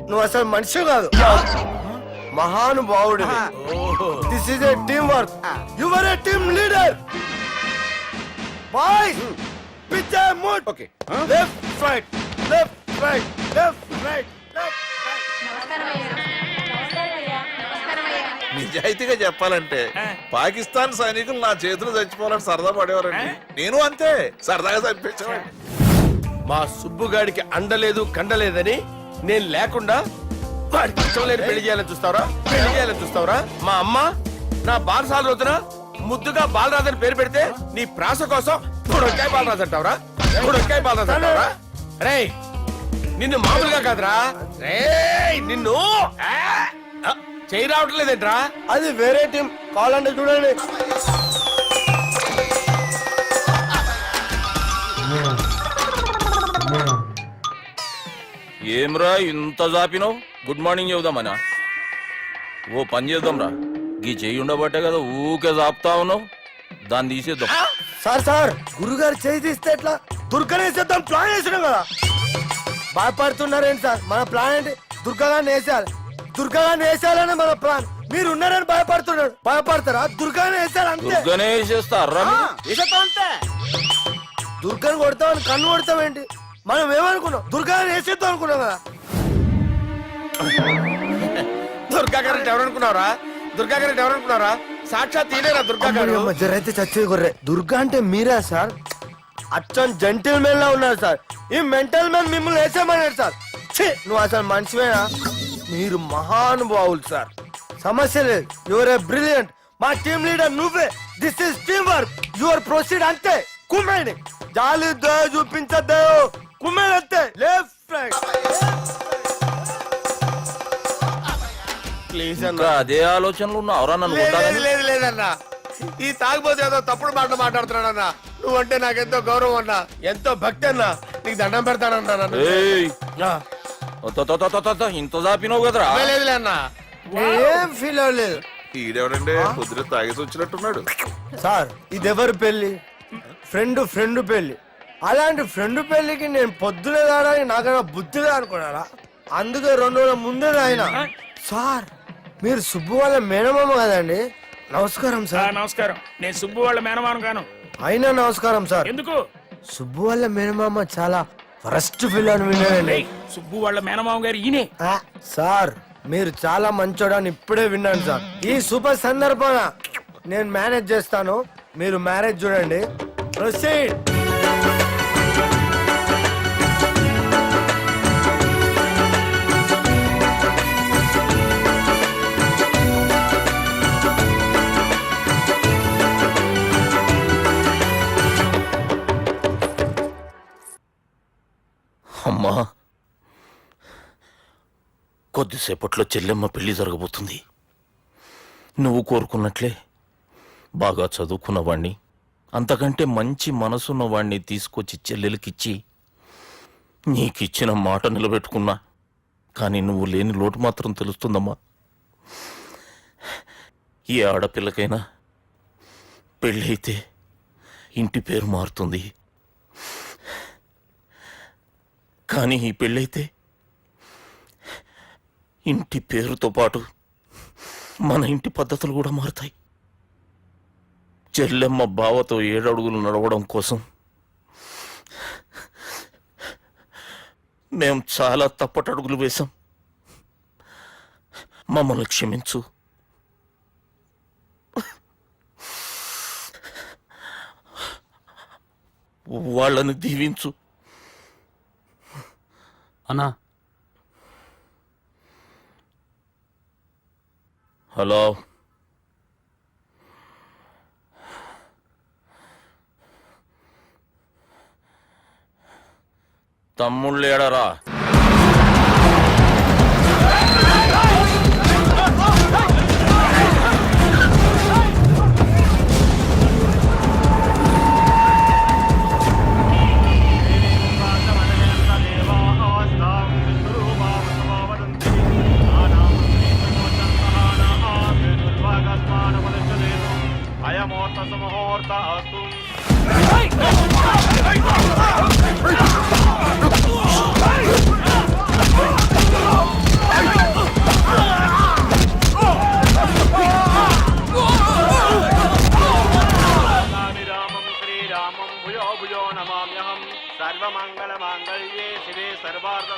నువ్వు అసలు మనిషి కాదు, మహానుభావుడు. This is a team work. Your a team leader. Boys, pitch move. Okay, left right, left right, left right, left నిజాయితీగా చెప్పాలంటే పాకిస్తాన్ సైనికులు నా చేతులు చచ్చిపోవాలని సరదా పడేవారండి. నేను అంతే సరదాగా చంపించేవాడిని. మా సుబ్బుగాడికి అండలేదు కండలేదని నేను లేకుండా వాడికి ఇష్టం లేని పెళ్లి చేయాలని చూస్తావరా? పెళ్లి చేయాలని చూస్తావరా? మా అమ్మ నా బాలసాల రోజున ముద్దుగా బాలరాజు అని పేరు పెడితే నీ ప్రాస కోసం గుడొక్కాయ బాలరాజు అంటావరా? గుడొక్కాయ బాలరాజు అంటావరా? రే నిన్ను మామూలుగా కాదురా, రే నిన్ను చేయి రావట్లేదేంట్రా? అది వేరే టీం. కావాలంటే చూడండి. ఏమ్రా ఇంత జాపినావు? Good morning చెబుదామనా? ఓ పని చేద్దాంరా, గీ చెయ్యి ఉండబట్టే కదా ఊకే జాపుతా ఉన్నావు. దాన్ని తీసేద్దాం. సార్ గురుగారు చేయి తీస్తే ఎట్లా? దుర్గనేసేద్దాం ప్లాన్ వేసినాం కదా. భయపడుతున్నారేంటి సార్? మన ప్లాన్ ఏంటి? దుర్గాన్ని వేసేయాలి. దుర్గాన్ని వేసేయాలని మన ప్లాన్. మీరు ఉన్నారని భయపడుతున్నాడు. భయపడతారా? దుర్గాన్ని వేసేయాలి అంతే. దుర్గనే వేసేస్తారా? వేసేద్దాం అంతే. దుర్గాని కొడతామని కన్ను కొడతామేంటి? మనం ఏమనుకున్నాం? దుర్గాన్ని వేసేద్దాం అనుకున్నాం కదా. దుర్గా గారు ఎవరనుకున్నారా? దుర్గా గారు ఎవరనుకున్నారా? సాక్షాత్ తీరేరా దుర్గా గారు. జరైతే చచ్చేది గొర్రె. దుర్గా అంటే మీరా సార్? అచ్చం జెంటిల్ మెన్ లా ఉన్నారు సార్. ఈ మెంటల్ మెన్ మిమ్మల్ని వేసేమన్నాడు సార్. ఛీ, నువ్వు అసలు మనిషివేనా? మీరు మహానుభావులు సార్, సమస్య లేదు. Your a brilliant. మా టీమ్ లీడర్ నువ్వే. This is team work. Your proceed అంతే. కుమ్మేని జాలి దయ చూపించద్దు. కుమ్మేని అంతే. Left right. ప్లీజ్ ఇంకా అదే ఆలోచనలు ఉన్నావురా నన్ను కొట్టాలని? లేదు లేదన్నా, ఈ తాగుబోతు ఏదో తప్పుడు మాట మాట్లాడుతున్నాడన్నా. నువ్వంటే నాకెంతో గౌరవం అన్నా, ఎంతో భక్తి అన్నా. నీకు దండం పెడతానన్నా. ఏయ్, ఇంత జాపినావు కదరా? లేదులే అన్నా. ఏం ఫీల్ అవ్వలేదు ఈడెవడండి పొద్దున తాగేసి వచ్చినట్టున్నాడు. సార్. ఇది ఎవరి పెళ్లి? ఫ్రెండ్ పెళ్లి. అలాంటి ఫ్రెండ్ పెళ్లికి నేను పొద్దునే దాడానికి నాకైనా బుద్ధిగా అనుకున్నారా? అందుకే 2 రోజుల ముందే ఆయన. సార్ మీరు సుబ్బు వాళ్ళ మేనమామ కదండి? నమస్కారం సార్. నమస్కారం. నేను సుబ్బు వాళ్ళ మేనమాను గాను. అయినా నమస్కారం సార్. ఎందుకు? సుబ్బు వాళ్ళ మేనమామ చాలా ఫస్ట్ ఫిల్ అని విన్నానండి. సుబ్బు వాళ్ళ మేనమామ గారు ఈయనే. సార్ మీరు చాలా మంచోడని ఇప్పుడే విన్నాను సార్. ఈ శుభ సందర్భాన నేను మేనేజ్ చేస్తాను, మీరు మ్యారేజ్ చూడండి. ప్రొసీడ్. అమ్మా, కొద్దిసేపట్లో చెల్లెమ్మ పెళ్లి జరగబోతుంది. నువ్వు కోరుకున్నట్లే బాగా చదువుకున్నవాణ్ణి, అంతకంటే మంచి మనసున్న వాణ్ణి తీసుకొచ్చి చెల్లెలకిచ్చి నీకిచ్చిన మాట నిలబెట్టుకున్నా. కానీ నువ్వు లేని లోటు మాత్రం తెలుస్తుందమ్మా. ఏ ఆడపిల్లకైనా పెళ్ళైతే ఇంటి పేరు మారుతుంది. కానీ ఈ పెళ్ళైతే ఇంటి పేరుతో పాటు మన ఇంటి పద్ధతులు కూడా మారుతాయి. చెల్లెమ్మ బావతో 7 అడుగులు నడవడం కోసం మేం చాలా తప్పటడుగులు వేశాం. మమ్మల్ని క్షమించు. వాళ్ళని దీవించు. అన్నా, హలో, తమ్ముళ్ళు ఏడరా? సర్వమంగళమాంగళ్యే శివే సర్వార్థ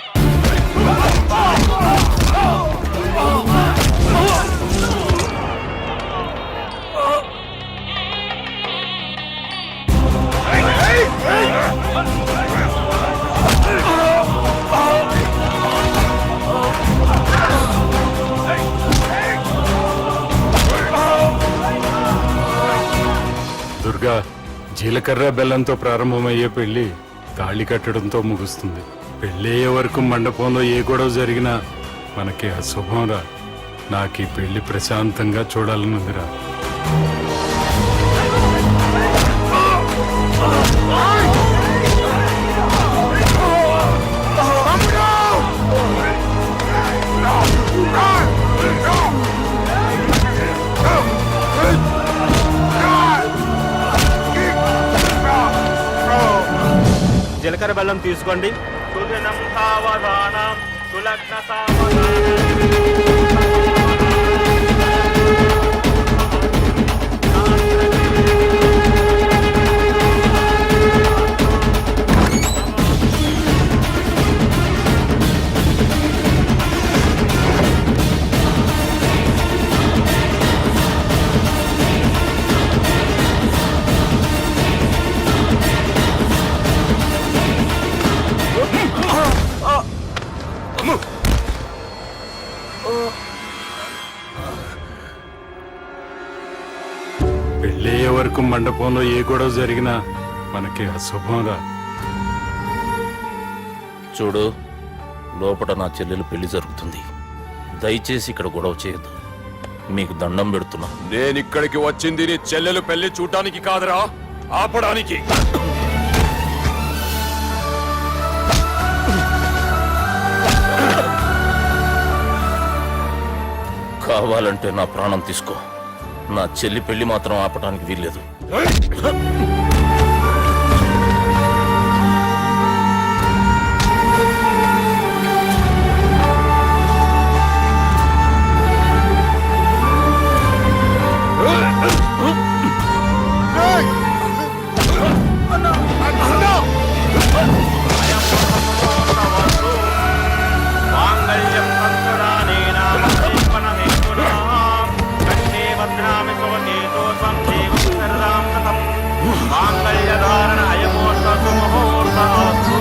దుర్గా, జీలకర్ర బెల్లంతో ప్రారంభమయ్యే పెళ్లి తాళి కట్టడంతో ముగుస్తుంది. పెళ్ళయ్యే వరకు మండపంలో ఏ గొడవ జరిగినా మనకి అశుభంరా. నాకు ఈ పెళ్లి ప్రశాంతంగా చూడాలనుందిరా. జీలకర్ర బెల్లం తీసుకోండి. సుజనం సావధానం సులగ్న సావధానం. పెళ్ళయ్యే వరకు మండపంలో ఏ గొడవ జరిగినా మనకి అశుభంరా. చూడు, లోపల నా చెల్లెలు పెళ్లి జరుగుతుంది. దయచేసి ఇక్కడ గొడవ చేయొద్దు. మీకు దండం పెడుతున్నా. నేనిక్కడికి వచ్చింది నీ చెల్లెలు పెళ్లి చూడటానికి కాదురా, ఆపడానికి. కావాలంటే నా ప్రాణం తీసుకో. నా చెల్లి పెళ్లి మాత్రం ఆపడానికి వీల్లేదు. మాంగళ్యం సంతురానేన జీవనమేతునా కంఠే వద్నామి శుభకేతో సందేవం సర్వాం సతం మాంగళ్యధారణ అయమోర్త సుముహూర్తస్తు.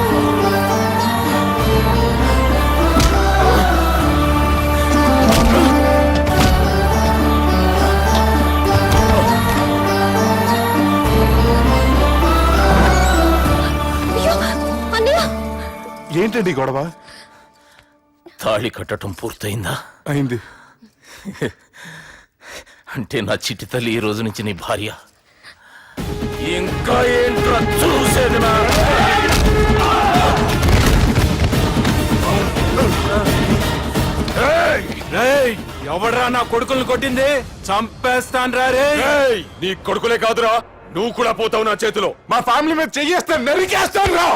ఏంటండి గొడవ? తాళి కట్టడం పూర్తయిందా? అయింది. అంటే నా చిట్టి తల్లి ఈ రోజు నుంచి నీ భార్య. ఇంకా ఏంట్రా చూసేది నా ఎవడ్రా నా కొడుకుల్ని కొట్టింది? చంపేస్తాను రా రే. నీ కొడుకులే కాదురా, నువ్వు కూడా పోతావు నా చేతిలో. మా ఫ్యామిలీ మీద చెయ్యేస్తాను, నరికేస్తాను రా.